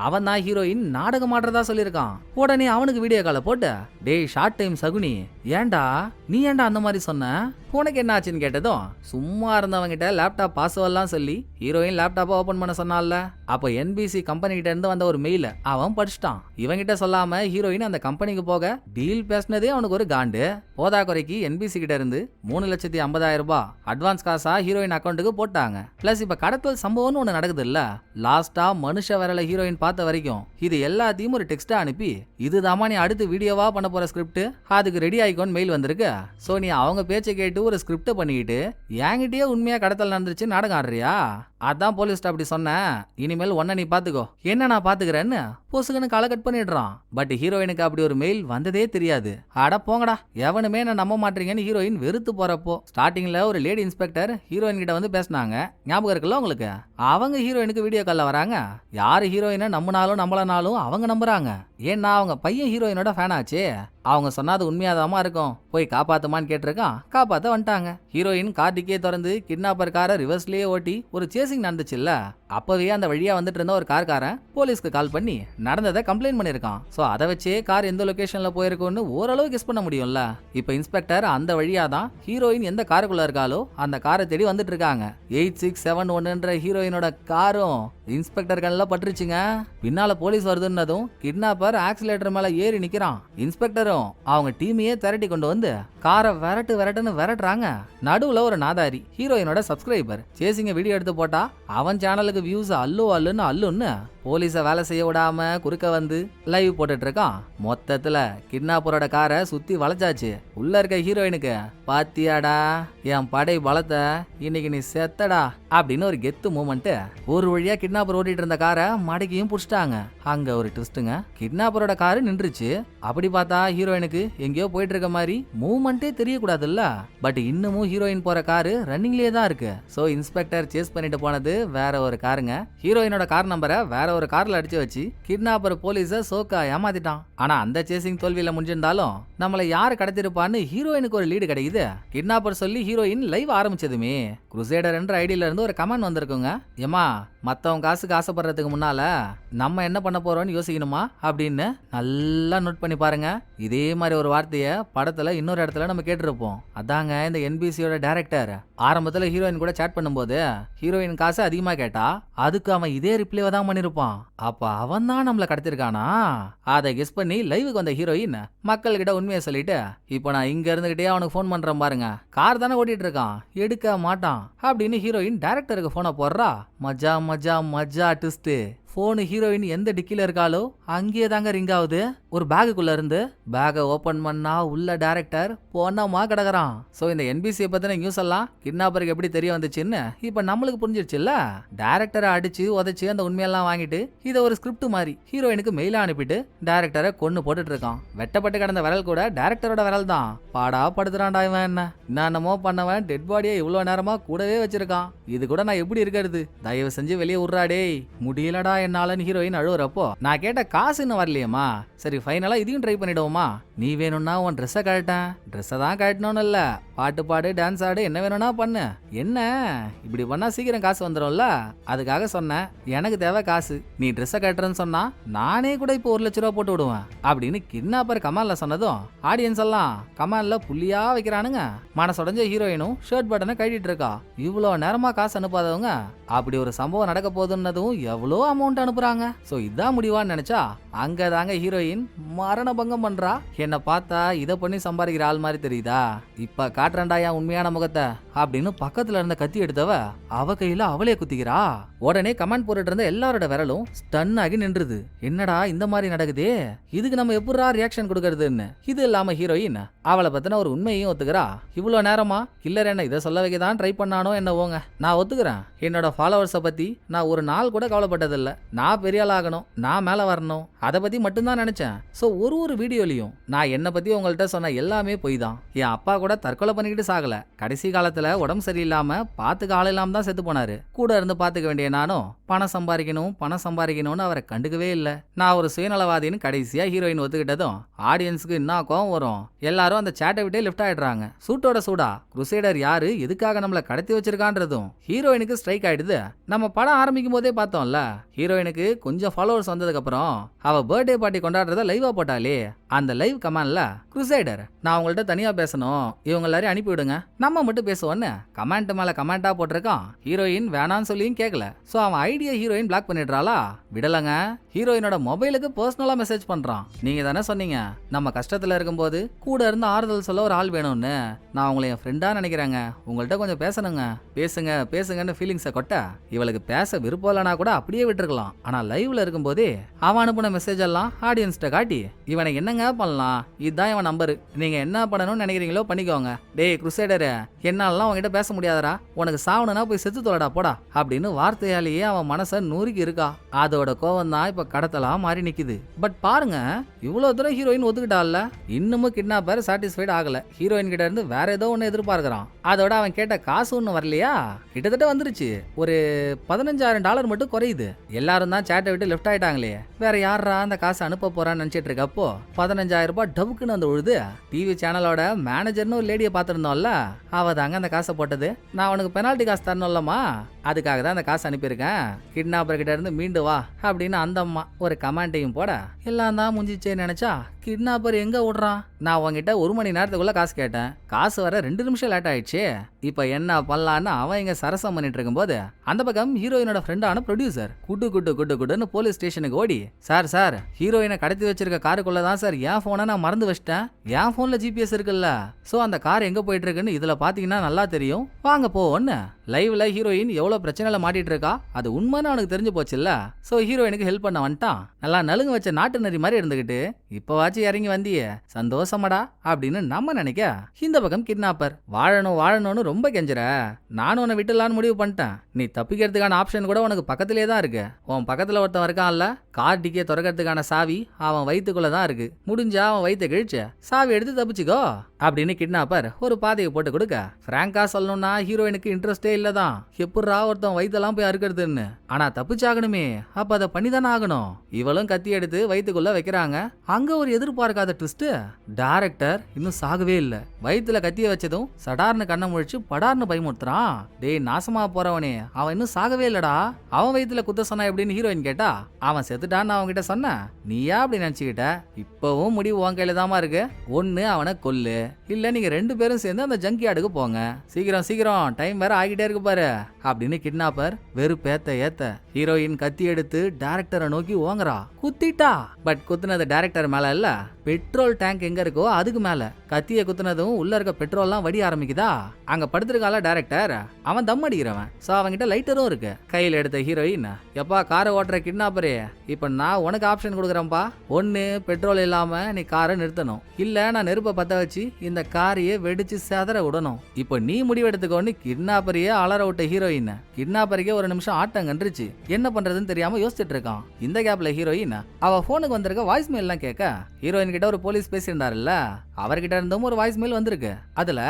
அவன் தான் ஹீரோயின் நாடகம் ஆடுறதா சொல்லியிருக்கான். உடனே அவனுக்கு வீடியோ காலை போட்டு, டேய் ஷார்ட் டைம் சகுனி, ஏன்டா நீ ஏன்டா அந்த மாதிரி சொன்ன, உனக்கு என்ன ஆச்சுன்னு கேட்டதும், சும்மா இருந்தவங்கிட்ட லேப்டாப் பாஸ்வேர்ட்லாம் சொல்லி ஹீரோயின் லேப்டாப்பை ஓபன் பண்ண சொன்னால, அப்போ NBC கம்பெனி கிட்ட இருந்து வந்த ஒரு மெயில அவன் படிச்சிட்டான். இவங்கிட்ட சொல்லாம ஹீரோயின் அந்த கம்பெனிக்கு போக டீல் பேசினதே அவனுக்கு ஒரு காண்டு. போதா குறைக்கு NBC கிட்ட இருந்து 3,50,000 ரூபாய் அட்வான்ஸ் காசா ஹீரோயின் அக்கௌண்ட்டுக்கு போட்டாங்க. பிளஸ் இப்ப கடத்தல் சம்பவம்னு ஒண்ணு நடக்குது இல்ல, லாஸ்டா மனுஷ விரல ஹீரோயின் பார்த்த வரைக்கும் இது எல்லாத்தையும் ஒரு டெக்ஸ்டா அனுப்பி இதுதாமா நீ அடுத்து வீடியோவா பண்ண போற ஸ்கிரிப்ட், அதுக்கு ரெடி ஆயிக்கோன்னு மெயில் வந்திருக்கு. சோ நீ அவங்க பேச்சை கேட்டு ஒரு ஸ்கிரிப்ட பண்ணிக்கிட்டு என்கிட்டயே உண்மையா கடத்தல் நடந்துச்சு நாடகம் ஆடுறியா? அதான் போலீஸ்ட அப்படி சொன்னேன், இனிமேல் ஒன்ன நீ பாத்துக்கோ, என்ன நான் பாத்துக்கிறேன்னு பொசுகன்னு களை கட் பண்ணிடுறான். பட் ஹீரோயினுக்கு அப்படி ஒரு மெயில் வந்ததே தெரியாது. அட போங்கடா, எவனுமே நான் நம்ப மாட்டீங்கன்னு ஹீரோயின் வெறுத்து போறப்போ ஸ்டார்டிங்ல ஒரு லேடி இன்ஸ்பெக்டர் ஹீரோயின் கிட்ட வந்து பேசினாங்க, ஞாபகம் இருக்குல்ல உங்களுக்கு? அவங்க ஹீரோயினுக்கு வீடியோ கால்ல வராங்க. யாரு ஹீரோயினை நம்பினாலும் நம்பலனாலும் அவங்க நம்புறாங்க. ஏன்னா அவங்க பையன் ஹீரோயினோட ஃபேன் ஆச்சே. அவங்க சொன்னது உண்மையாதாமா இருக்கும், போய் காப்பாத்துமான்னு கேட்டிருக்கான், காப்பாத்த வந்துட்டாங்க. ஹீரோயின் கார் டிக்கியை திறந்து கிட்னாப்பர் காரை ரிவர்ஸ்லயே ஓட்டி ஒரு சேசிங் நடந்துச்சுல்ல, அப்பவே அந்த வழியா வந்துட்டு இருந்த ஒரு கார்காரன் போலீஸ்க்கு கால் பண்ணி நடந்ததை கம்ப்ளைண்ட் பண்ணிருக்கான். சோ அதை வச்சே கார் எந்த லொகேஷன்ல போயிருக்கும்னு ஓரளவு கெஸ் பண்ண முடியும்ல. இப்ப இன்ஸ்பெக்டர் அந்த வழியா தான் ஹீரோயின் எந்த காருக்குள்ள இருக்காலோ அந்த காரை தேடி வந்துட்டு இருக்காங்க. 8671 ஹீரோயினோட காரும் இன்ஸ்பெக்டர் கண்ணில் பட்டுருச்சுங்க. பின்னால போலீஸ் வருதுன்னதும் கிட்னாப்பர் ஆக்சிலேட்டர் மேல ஏறி நிக்கிறான். இன்ஸ்பெக்டரும் அவங்க டீமையே திரட்டி கொண்டு வந்து காரை விரட்டுன்னு விரட்டுறாங்க. நடுவுல ஒரு நாதாரி ஹீரோயினோட சப்ஸ்கிரைபர் சேசிங்க வீடியோ எடுத்து போட்டா அவன் சேனலுக்கு வியூஸ் அல்லுன்னு போலீஸ வேலை செய்ய விடாம குறுக்க வந்து லைவ் போட்டுட்டு இருக்கான். மொத்தத்துல கிட்னாப்பரோட காரை சுத்தி வளைச்சாச்சு. உள்ள இருக்க ஹீரோயினுக்கு பாத்தியாடா என் படை பலத்தை, இன்னைக்கு நீ செத்தடா அப்படின்னு ஒரு கெத்து மூமெண்ட். ஒரு வழியா கிட்னாப்பர் ஓட்டிட்டு இருந்த காரை மடக்கியும் புடிச்சிட்டாங்க. அங்க ஒரு ட்விஸ்ட்டுங்க, கிட்னாப்பரோட காரு நின்றுச்சு. அப்படி பார்த்தா ஹீரோயினுக்கு எங்கேயோ போயிட்டு இருக்க மாதிரி மூவ்மெண்டே தெரியக்கூடாதுல்ல. பட் இன்னமும் ஹீரோயின் போற காரு ரன்னிங்லயே தான் இருக்கு. சோ இன்ஸ்பெக்டர் சேஸ் பண்ணிட்டு போனது வேற ஒரு காருங்க. ஹீரோயினோட கார் நம்பரை வேற ஒரு கார்ல அடிச்சு வச்சு கிட்னாப்பர் போலீஸ சோக்கா ஏமாத்திட்டான். ஆனா அந்த சேசிங் தோல்வியில முடிஞ்சிருந்தாலும் நம்மளை யாரு கடத்திருப்பான்னு ஹீரோயினுக்கு ஒரு லீடு கிடைக்குது. கிட்னாப்பர் சொல்லி ஹீரோயின் லைவ் ஆரம்பிச்சதுமே குருசேடர் என்ற ஐடியில இருந்து ஒரு கமெண்ட் வந்திருக்குங்க, ஏமா மத்தவங்க காசுக்கு ஆசைப்படுறதுக்கு முன்னால நம்ம என்ன பண்ண போறோம்னு யோசிக்கணுமா அப்படின்னு நல்லா நோட் பண்ணி பாருங்க. இதே மாதிரி ஒரு வார்த்தைய படத்துல இன்னொரு இடத்துல நம்ம கேட்டிருப்போம். அதாங்க இந்த NBCயோட டைரக்டர் ஆரம்பத்துல ஹீரோயின் கூட சேட் பண்ணும்போது ஹீரோயின் காசு அதிகமா கேட்டா அதுக்கு அவன் இதே ரிப்ளை தான் பண்ணிருப்பான். அப்ப அவன் தான் நம்மள கடத்திருக்கானா? அதை கெஸ் பண்ணி லைவுக்கு வந்த ஹீரோயின் மக்கள் கிட்ட உண்மையை சொல்லிட்டு, இப்போ நான் இங்க இருந்துகிட்டே அவனுக்கு போன் பண்றேன் பாருங்க, கார் தானே ஓட்டிட்டு இருக்கான், எடுக்க மாட்டான் அப்படின்னு ஹீரோயின் டைரக்டருக்கு போனை போடுறா. மஜா மஜா மஜா ட்விஸ்ட். போனு ஹீரோயின் எந்த டிக்கில இருக்காளோ அங்கேயே தாங்க ரிங் ஆகுது. ஒரு பேகுக்குள்ள இருந்து பேகை ஓபன் பண்ணா உள்ள டைரக்டர் போனமா கிடக்குறான். சோ இந்த NBC பத்தின நியூஸ் எல்லாம் கிட்னாப்பருக்கு எப்படி தெரிய வந்துச்சுன்னு இப்ப நம்மளுக்கு புரிஞ்சிருச்சுல்ல. டைரக்டரை அடிச்சு உதைச்சு அந்த உண்மையெல்லாம் வாங்கிட்டு இதை ஒரு ஸ்கிரிப்ட் மாதிரி ஹீரோயினுக்கு மெயிலா அனுப்பிட்டு டைரக்டரை கொன்னு போட்டுட்டு இருக்கான். வெட்டப்பட்டு கிடந்த விரல் கூட டைரக்டரோட விரல் தான். பாடா படுத்துறான்டா இவன். என்னென்னமோ பண்ணவன் டெட் பாடியை இவ்வளவு நேரமா கூடவே வச்சிருக்கான். இது கூட நான் எப்படி இருக்கிறது, தயவு செஞ்சு வெளியே உர்றாடே, முடியலடா என்னாலன்னு ஹீரோயின் அழுவுறப்போ நான் கேட்ட காசு இன்னும் வரலையேம்மா, சரி ஃபைனலா இதையும் ட்ரை பண்ணிடுவோமா, நீ வேணும்னா உன் ட்ரெஸ்ஸை கழட்டேன், ட்ரெஸ்ஸை தான் கழட்டணும்னு இல்ல, பாட்டு பாடு டான்ஸ் ஆடு என்ன வேணும்னா பண்ணு, என்ன இப்படி பண்ணா சீக்கிரம் காசு வந்துடும்ல, அதுக்காக சொன்னேன், எனக்கு தேவை காசு, நீ ட்ரெஸ்ஸை கட்டுறேன்னு சொன்னா நானே கூட இப்போ 1,00,000 ரூபா போட்டு விடுவேன் அப்படின்னு கிட்னாப்பர் கமால்ல சொன்னதும் ஆடியன்ஸ் எல்லாம் கமால்ல புள்ளியா வைக்கிறானுங்க. மனசுடைஞ்ச ஹீரோயினும் ஷர்ட் பட்டனை கட்டிட்டு இருக்கா. இவ்வளோ நேரமா காசு அனுப்பாதவங்க அப்படி ஒரு சம்பவம் நடக்க போகுதுன்னதும் எவ்வளோ அமௌண்ட் அனுப்புறாங்க. சோ இதான் முடிவான்னு நினைச்சா அங்கதாங்க ஹீரோயின் மரண பங்கம் பண்றா. என்ன பார்த்தா இதை பண்ணி சம்பாதிக்கிற ஆள் மாதிரி தெரியுதா, இப்ப காட்டுறண்டா என் உண்மையான முகத்தை அப்படின்னு பக்கத்துல இருந்த கத்தி எடுத்தவ அவ கையில அவளே குத்திக்கிறா. உடனே கமெண்ட் போட்டுட்டு இருந்த எல்லாரோட விரலும் ஸ்டன் ஆகி நின்றுது. என்னடா இந்த மாதிரி நடக்குதே, இதுக்கு நம்ம எப்படா ரியாக்ஷன் கொடுக்கறதுன்னு. இது இல்லாம ஹீரோயின் அவளை பத்தின ஒரு உண்மையும் ஒத்துக்கிறா. இவ்வளவு நேரமா கில்லர் என்ன இதை சொல்ல வைக்கதான் ட்ரை பண்ணானோ என்னவோங்க, நான் ஒத்துக்கிறேன். என்னோட ஃபாலோவர்ஸை பத்தி நான் ஒரு நாள் கூட கவலைப்பட்டதில்ல. நான் பெரிய ஆள் ஆகணும், நான் மேல வரணும், அதை பத்தி மட்டும்தான் நினைச்சேன். சோ ஒரு வீடியோலையும் நான் என்ன பத்தி உங்கள்கிட்ட சொன்ன எல்லாமே பொய் தான். என் அப்பா கூட தற்கொலை பண்ணிக்கிட்டு சாகல, கடைசி காலத்துல உடம்பு சரியில்லாம பாத்துக்க ஆள் இல்லாம தான் செத்து போனாரு. கூட இருந்து பாத்துக்க வேண்டிய நானும் பணம் சம்பாதிக்கணும்னு அவரை கண்டுக்கவே இல்லை. நான் ஒரு சுயநலவாதின்னு கடைசியா ஹீரோயின் ஒத்துக்கிட்டதும் ஆடியன்ஸுக்கு என்ன கோவம் வரும். எல்லாரும் அந்த சேட்டை விட்டே லிஃப்ட் ஆயிடுறாங்க. சூட்டோட சூடா குருசேடர் யாரு, எதுக்காக நம்மள கடத்தி வச்சிருக்கான்றதும் ஹீரோயினுக்கு ஸ்ட்ரைக் ஆயிடுது. நம்ம படம் ஆரம்பிக்கும் போதே பார்த்தோம்ல, ஹீரோயினுக்கு கொஞ்சம் ஃபாலோவர்ஸ் வந்ததுக்கு அப்புறம் அவ பர்த்டே பார்ட்டி கொண்டாடுறத லைவா போட்டாலே, அந்த லைவ் கமெண்ட்ல குருசேடர் நான் உங்கள்ட்ட தனியா பேசணும், இவங்க எல்லாரையும் அனுப்பி விடுங்க, நம்ம மட்டும் பேசுவோன்னு கமெண்ட் மேல கமெண்டா போட்டிருக்கான். ஹீரோயின் வேணான்னு சொல்லியும் கேட்கல. சோ அவன் ஐடியா ஹீரோயின் பிளாக் பண்ணிடுறாளா? விடலங்க, ஹீரோயினோட மொபைலுக்கு பர்சனலா மெசேஜ் பண்றான். நீங்க தானே சொன்னீங்க நம்ம கஷ்டத்துல இருக்கும்போது கூட இருந்து ஆறுதல் சொல்ல ஒரு ஆள் வேணும்னு. நான் உங்களை என் ஃப்ரெண்டா நினைக்கிறேங்க, உங்கள்ட்ட கொஞ்சம் பேசணுங்க, பேசுங்கன்னு ஃபீலிங்ஸை கொட்ட இவளுக்கு பேச விருப்பம் இல்லைனா கூட அப்படியே விட்டுருக்கலாம். ஆனா லைவ்ல இருக்கும்போதே அவன் அனுப்பின மெசேஜ் எல்லாம் ஆடியன்ஸ்ட காட்டி இவனை என்னங்க பண்ணலாம், இதுதான் இவன் நம்பரு, நீங்க என்ன பண்ணணும்னு நினைக்கிறீங்களோ பண்ணிக்கோங்க, டேய் குருசேடரு என்னாலாம் உங்ககிட்ட பேச முடியாதரா, உனக்கு சாவணும்னா போய் செத்து தொலைடா போடா அப்படின்னு வார்த்தையாலேயே அவன் மனசை நூறுக்கி இருக்கா. அதோட கோவம் தான் இப்ப கடத்தலா மாறி நிக்குது. பட் பாருங்க, இவ்வளவு தூரம் ஹீரோயின் ஒத்துக்கிட்டால, இன்னமும் கிட்னாப்பர் சாட்டிஸ்ஃபைட் ஆகல. ஹீரோயின் கிட்ட இருந்து வேற ஏதோ ஒன்னு எதிர்பார்க்கிறான். அதோட அவன் கேட்ட காசு ஒண்ணு வரலையா? கிட்டத்தட்ட வந்துருச்சு. ஒரு $15,000 மட்டும் குறையுது. எல்லாரும் தான் சேட்டை விட்டு லெஃப்ட் ஆயிட்டாங்களே, வேற யாரா அந்த காசு அனுப்ப போறான்னு நினைச்சிட்டு இருக்கப்போ $15,000 டவுக்குன்னு வந்து விழுது. டிவி சேனலோட மேனேஜர்னு ஒரு லேடியை பார்த்துருந்தோம்ல, அவ தாங்க அந்த காசை போட்டது. நான் உனக்கு பெனால்டி காசு தரணும்லம்மா, அதுக்காக தான் அந்த காசு அனுப்பியிருக்கேன், கிட்னாப்பர் கிட்ட இருந்து மீண்டு வா அப்படின்னு அந்த அம்மா ஒரு கமெண்ட்டையும் போட, எல்லாம் தான் முடிஞ்சிச்சேன்னு நினைச்சா கிட்னாப்பர் எங்க விடுறான். நான் உங்ககிட்ட 1 மணி நேரத்துக்குள்ள காசு கேட்டேன், காசு வர 2 நிமிஷம் லேட் ஆயிடுச்சு, இப்ப என்ன பண்ணலான்னு அவன் இங்க சரசம் பண்ணிட்டு இருக்கும்போது அந்த பக்கம் ஹீரோயினோட ஃப்ரெண்டான ப்ரொடியூசர் குட்டுன்னு போலீஸ் ஸ்டேஷனுக்கு ஓடி, சார் ஹீரோயினை கடத்தி வச்சிருக்க காருக்குள்ளதான் சார் என் போனை நான் மறந்து வச்சிட்டேன், என் போன்ல ஜிபிஎஸ் இருக்குல்ல, சோ அந்த கார் எங்க போயிட்டு இருக்குன்னு இதுல பாத்தீங்கன்னா நல்லா தெரியும், வாங்க போன்னு லைவ்ல ஹீரோயின் எவ்வளவு பிரச்சனைல மாட்டிட்டு இருக்கா அது உண்மைன்னு அவனுக்கு தெரிஞ்சு போச்சுல்ல. சோ ஹீரோயினுக்கு ஹெல்ப் பண்ண வந்துட்டான். நல்லா நலுங்கு வச்ச நாட்டு நரி மாதிரி இருந்துகிட்டு, இப்பவாச்சும் இறங்கி வந்தியே சந்தோஷமாடா அப்படின்னு நம்ம நினைக்க, இந்த பக்கம் கிட்னாப்பர் வாழணும்னு ரொம்ப கெஞ்சுற, நானும் உன்னை விட்டுலான்னு முடிவு பண்ணிட்டேன், நீ தப்பிக்கிறதுக்கான ஆப்ஷன் கூட உனக்கு பக்கத்திலே தான் இருக்கு, உன் பக்கத்துல ஒருத்தன் இருக்கான்ல, கார் டிக்கே திறக்கிறதுக்கான சாவி அவன் வயிற்றுக்குள்ள தான் இருக்கு, முடிஞ்சா அவன் வயிற்ற கிழிச்சு சாவி எடுத்து தப்பிச்சுக்கோ அப்படின்னு கிட்னாப்பர் ஒரு பாதையை போட்டு கொடுக்க. பிராங்கா சொல்லணும்னா ஹீரோயினுக்கு இன்ட்ரெஸ்டே இல்லதான், எப்படா ஒருத்தன் வயிற்றெல்லாம் போய் அறுக்கிறதுன்னு, ஆனா தப்பிச்சாகணுமே, அப்ப அதை பண்ணிதானே ஆகணும். இவளும் கத்தி எடுத்து வயிற்றுக்குள்ள வைக்கிறாங்க. அங்க ஒரு எதிர்பார்க்காத ட்விஸ்ட், டைரக்டர் இன்னும் சாகவே இல்ல, வயிற்றுல கத்திய வச்சதும் சடார்னு கண்ணை முழிச்சு படார்னு பயமுறுத்துறான். டேய் நாசமா போறவனே, அவன் இன்னும் சாகவே இல்லடா, அவன் வயிற்றுல குத்த சொன்னா எப்படின்னு ஹீரோயின் கேட்டா, அவன் செத்துட்டான்னு அவங்க கிட்ட சொன்ன, நீயா அப்படி நினைச்சுக்கிட்ட, இப்பவும் முடிவு உன் கையில தாமா இருக்கு, ஒன்னு அவனை கொல்லு, இல்ல நீங்க 2 பேரும் சேர்ந்து அந்த ஜங்கியார்டுக்கு போங்க, சீக்கிரம் டைம் வேற ஆகிட்டே இருக்கு பாரு அப்படின்னு கிட்னாப்பர் வெறுப்பேத்த ஏத்த ஹீரோயின் கத்தி எடுத்து டைரக்டரை நோக்கி ஓங்குறா. குத்திட்டா, பட் குத்துனது டைரக்டர் மேல இல்ல, பெட்ரோல் டேங்க் எங்க இருக்கோ அதுக்கு மேல. கத்திய குத்துனதும் உள்ள இருக்க பெட்ரோல்லாம் வடி ஆரம்பிக்குதா. அங்க படுத்திருக்கால டைரக்டர், அவன் தம் அடிக்கிறவன், சோ அவன்கிட்ட லைட்டரும் இருக்கு. கையில எடுத்த ஹீரோயின், எப்பா காரை ஓட்டுற கிட்னாப்பரே, இப்ப நான் உனக்கு ஆப்ஷன் கொடுக்குறேன்ப்பா, ஒன்னு பெட்ரோல் இல்லாம நீ காரை நிறுத்தணும், இல்ல நான் நெருப்பை பத்த வச்சு இந்த காரையே வெடிச்சு செதற விடணும், இப்ப நீ முடிவெடுத்துக்கோன்னு கிட்னாப்பரையே அலற விட்ட ஹீரோயின். கிட்னாப்பருக்கே ஒரு நிமிஷம் ஆட்டம் கண்டுருச்சு, என்ன பண்றதுன்னு தெரியாம யோசிச்சுட்டு இருக்கான். இந்த கேப்ல ஹீரோயின் அவ போனுக்கு வந்திருக்க வாய்ஸ் மெயில் எல்லாம் கேட்க, ஹீரோயின் கிட்ட ஒரு போலீஸ் பேசியிருந்தாருல்ல, அவர்கிட்ட இருந்தும் ஒரு வாய்ஸ் மெயில் வந்திருக்கு. அதுல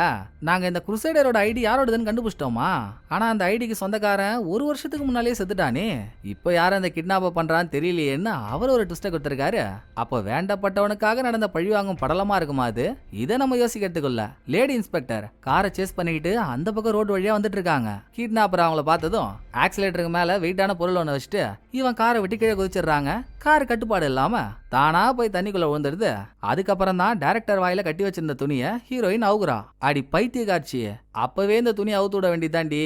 நாங்க இந்த குருசேடரோட ஐடி யாரோடதுன்னு கண்டுபிடிச்சிட்டோமா, ஆனா அந்த ஐடிக்கு சொந்தக்காரன் 1 வருஷத்துக்கு முன்னாலே செத்துட்டானே, இப்போ யாரும் அந்த கிட்னாப்ப பண்றான்னு தெரியலையேன்னு அவர் ஒரு ட்விஸ்ட கொடுத்திருக்காரு. அப்போ வேண்டப்பட்டவனுக்காக நடந்த பழிவாங்கும் படலமா இருக்குமா அது? இதை நம்ம யோசிக்கிறதுக்குள்ள லேடி இன்ஸ்பெக்டர் காரை சேஸ் பண்ணிக்கிட்டு அந்த பக்கம் ரோடு வழியா வந்துட்டு இருக்காங்க. கிட்னாப்பர் அவங்கள பார்த்ததும் ஆக்சிலேட்டருக்கு மேல வெயிட்டான பொருள் ஒன்று வச்சுட்டு இவன் காரை விட்டு கீழே குதிச்சிடுறாங்க. கார் கட்டுப்பாடு இல்லாம தானா போய் தண்ணிக்குள்ள விழுந்துடுது. அதுக்கப்புறம் தான் டைரக்டர் வாயில கட்டி வச்சிருந்த துணியை ஹீரோயின் அவுகுறா. அடி பைத்திய காட்சி, அப்பவே இந்த துணி அவுத்து விட வேண்டியதாண்டி,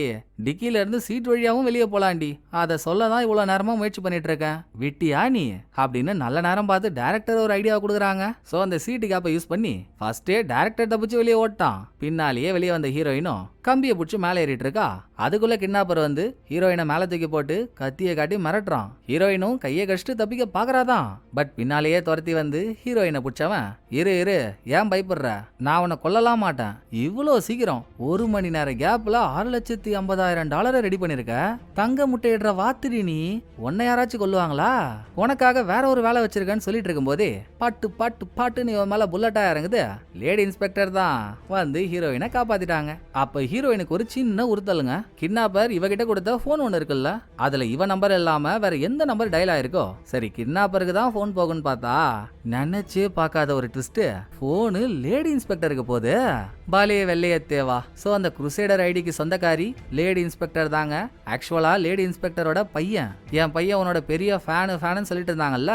டிக்கில இருந்து சீட் வழியாவும் வெளியே போலாண்டி, அதை சொல்லதான் இவ்வளவு நேரமா முயற்சி பண்ணிட்டு இருக்கேன், விட்டியா நீ அப்படின்னு நல்ல நேரம் பார்த்து டைரக்டர் ஒரு ஐடியா கொடுக்குறாங்க. சோ அந்த சீட்டு கேப்பை யூஸ் பண்ணி ஃபர்ஸ்டே டைரக்டர் தப்பிச்சு வெளியே ஓட்டான். பின்னாலேயே வெளியே வந்த ஹீரோயினும் கம்பியை பிடிச்சி மேலே ஏறிட்டு இருக்கா. அதுக்குள்ள கிட்னாப்பர் வந்து ஹீரோயினை மேல தூக்கி போட்டு கத்தியை காட்டி மிரட்டுறான். ஹீரோயினும் கையை கழிச்சுட்டு தப்பிக்க பாக்குறாதான். பட் பின்னாலேயே துரத்தி வந்து ஹீரோயினை பிடிச்சவன், இரு ஏன் பயப்படுற? நான் உன்னை கொல்லலாம் மாட்டேன். இவ்வளோ சீக்கிரம் 1 மணி நேரம் கேப்ல $6,50,000 ரெடி பண்ணிருக்க. தங்க முட்டையிடுற வாத்திரி நீ. உன்னை யாராச்சும் கொல்லுவாங்களா? உனக்காக வேற ஒரு வேலை வச்சிருக்கேன்னு சொல்லிட்டு இருக்கும் போதே பாட்டு பாட்டு பாட்டுன்னு இவன் மேல புல்லட்டா இறங்குது. லேடி இன்ஸ்பெக்டர் தான் வந்து ஹீரோயினை காப்பாத்திட்டாங்க. அப்ப ஹீரோயினுக்கு ஒரு சின்ன உறுத்தலுங்க. கிட்னாப்பர் இவகிட்ட கொடுத்த போன் ஒண்ணு இருக்குல்ல, அதுல இவ நம்பர் இல்லாம வேற எந்த நம்பர் டயல் ஆயிருக்கோ. சரி, கிட்னாப்பருக்கு தான் போன் போகுன்னு பார்த்தா நினைச்சே பார்க்காத ஒரு ட்விஸ்ட். போனு லேடி இன்ஸ்பெக்டருக்கு போகுது. பாலே வெள்ளையத்தேவா. சோ அந்த குருசேடர் ஐடிக்கு சொந்தக்காரி லேடி இன்ஸ்பெக்டர் தாங்க. ஆக்சுவலா லேடி இன்ஸ்பெக்டரோட பையன். என் பையன் உன்னோட பெரிய ஃபேனு சொல்லிட்டு இருந்தாங்கல்ல,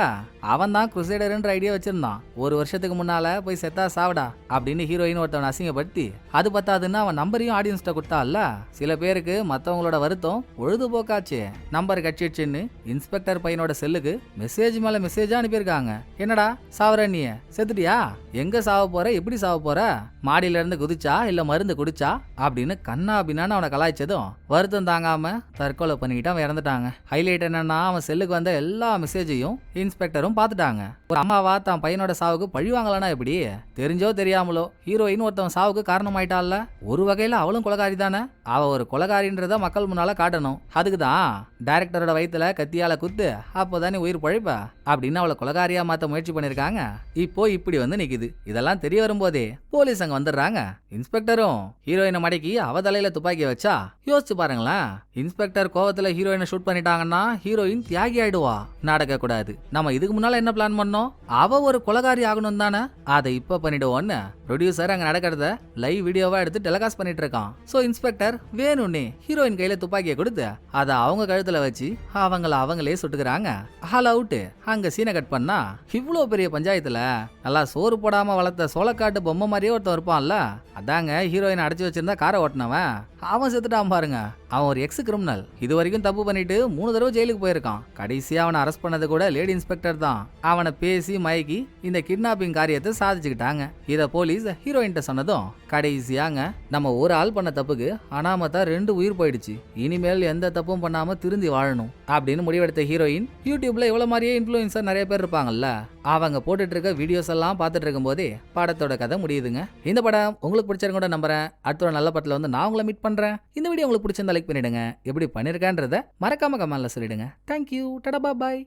அவன் தான் குருசேடர்ன்ற ஐடியா வச்சிருந்தான். 1 வருஷத்துக்கு முன்னால போய் செத்தா சாவடா அப்படின்னு ஹீரோயின் ஒருத்தவன் அசிங்கப்படுத்தி, அது பத்தாதுன்னு அவன் நம்பரையும் ஆடியன்ஸ்ட கொடுத்தால. சில பேருக்கு மத்தவங்களோட வருத்தம் பொழுதுபோக்காச்சு. நம்பர் கட்சிடுச்சுன்னு இன்ஸ்பெக்டர் பையனோட செல்லுக்கு மெசேஜ் மேல மெசேஜா அனுப்பியிருக்காங்க. என்னடா சாவற நீ? செத்துட்டியா? எங்க சாவ போற? எப்படி சாவ போற? மாடியில இருந்து குதிச்சா இல்ல மருந்து குடிச்சா அப்படின்னு கண்ணா பின்னான்னு அவனை கலாய்ச்சதும் வருத்தம் தாங்காம தற்கொலை பண்ணிக்கிட்டு அவன் இறந்துட்டாங்க. ஹைலைட் என்னன்னா, அவன் செல்லுக்கு வந்த எல்லா மெசேஜையும் இன்ஸ்பெக்டரும் பார்த்துட்டாங்க. ஒரு அம்மாவா தான் பையனோட சாவுக்கு பழிவாங்கலனா எப்படி? தெரிஞ்சோ தெரியாமலோ ஹீரோயின் ஒருத்தவன் சாவுக்கு காரணமாயிட்டால. ஒரு வகையில அவளும் கொலகாரி தானே. அவ ஒரு கொலகாரின்றத மக்கள் முன்னால காட்டணும். அதுக்குதான் டைரக்டரோட வயித்துல கத்தியால குத்து, அப்போதானே உயிர் பழைப்ப அப்படின்னு அவளை கொலகாரியா மாத்த முயற்சி பண்ணிருக்காங்க. இப்போ இப்படி வந்து நிக்குது. இதெல்லாம் தெரிய வரும்போதே போலீஸ் அங்க வந்துடுறாங்க. இன்ஸ்பெக்டரும் ஹீரோயினை மடக்கி அவ தலையில துப்பாக்கி வச்சா யோசிச்சு பாருங்களேன். இன்ஸ்பெக்டர் கோவத்துல ஹீரோயினை ஷூட் பண்ணிட்டாங்கன்னா ஹீரோயின் தியாகி ஆயிடுவா. நடக்க கூடாது. நம்ம இதுக்கு முன்னால என்ன பிளான் பண்ணோம்? அவ ஒரு கொலகாரி ஆகணும் தானே. அதை இப்ப பண்ணிடுவோன்னு ப்ரொடியூசர் அங்க நடக்கிறத லைவ் வீடியோவா எடுத்து டெலிகாஸ்ட் பண்ணிட்டு இருக்கான். சோ இன்ஸ்பெக்டர் வேணும்னே ஹீரோயின் கையில துப்பாக்கியை கொடுத்து அதை அவங்க கழுத்துல வச்சு அவங்களே சுட்டுக்கிறாங்க. All out. அங்க சீனை கட் பண்ணா இவ்வளவு பெரிய பஞ்சாயத்துல நல்லா சோறு போடாம வளர்த்த சோளக்காட்டு பொம்மை மாதிரியே ஒருத்தன் இருப்பான்ல, அதாங்க ஹீரோயின் அடைச்சு வச்சிருந்தா காரை ஓட்டினவன். அவன் செத்துட்டான் பாருங்க. அவன் ஒரு எக்ஸ் கிரிமினல். இது வரைக்கும் தப்பு பண்ணிட்டு 3 தடவை ஜெயிலுக்கு போயிருக்கான். கடைசியா அவனை அரெஸ்ட் பண்ணது கூட லேடி இன்ஸ்பெக்டர் தான். அவனை பேசி மயக்கி இந்த கிட்னாப்பிங் காரியத்தை சாதிச்சுக்கிட்டாங்க. இத போலீஸ் ஹீரோயின் சொன்னதும் கடைசியாங்க நம்ம ஒரு ஆள் பண்ண தப்புக்கு அனாமத்தா 2 உயிர் போயிடுச்சு. இனிமேல் எந்த தப்பும் பண்ணாம திருந்தி வாழணும் அப்படின்னு முடிவெடுத்த ஹீரோயின் யூடியூப்ல இவ்வளவு மாதிரியே இன்ஃபுளுசர் நிறைய பேர் இருப்பாங்கல்ல, அவங்க போட்டுட்டு இருக்க வீடியோஸ் எல்லாம் பார்த்துட்டு இருக்கும் போதே படத்தோட கதை முடியுதுங்க. இந்த படம் உங்களுக்கு பிடிச்சிருக்க நம்புறேன். அடுத்த ஒரு நல்ல படத்துல வந்து நான் உங்களை மீட் பண்றேன். இந்த வீடியோ உங்களுக்கு பிடிச்சிருந்தா லைக் பண்ணிடுங்க. எப்படி பண்ணிருக்கேன்றத மறக்காம கமெண்ட்ல சொல்லிடுங்க. தேங்க்யூ. டடா பாய்.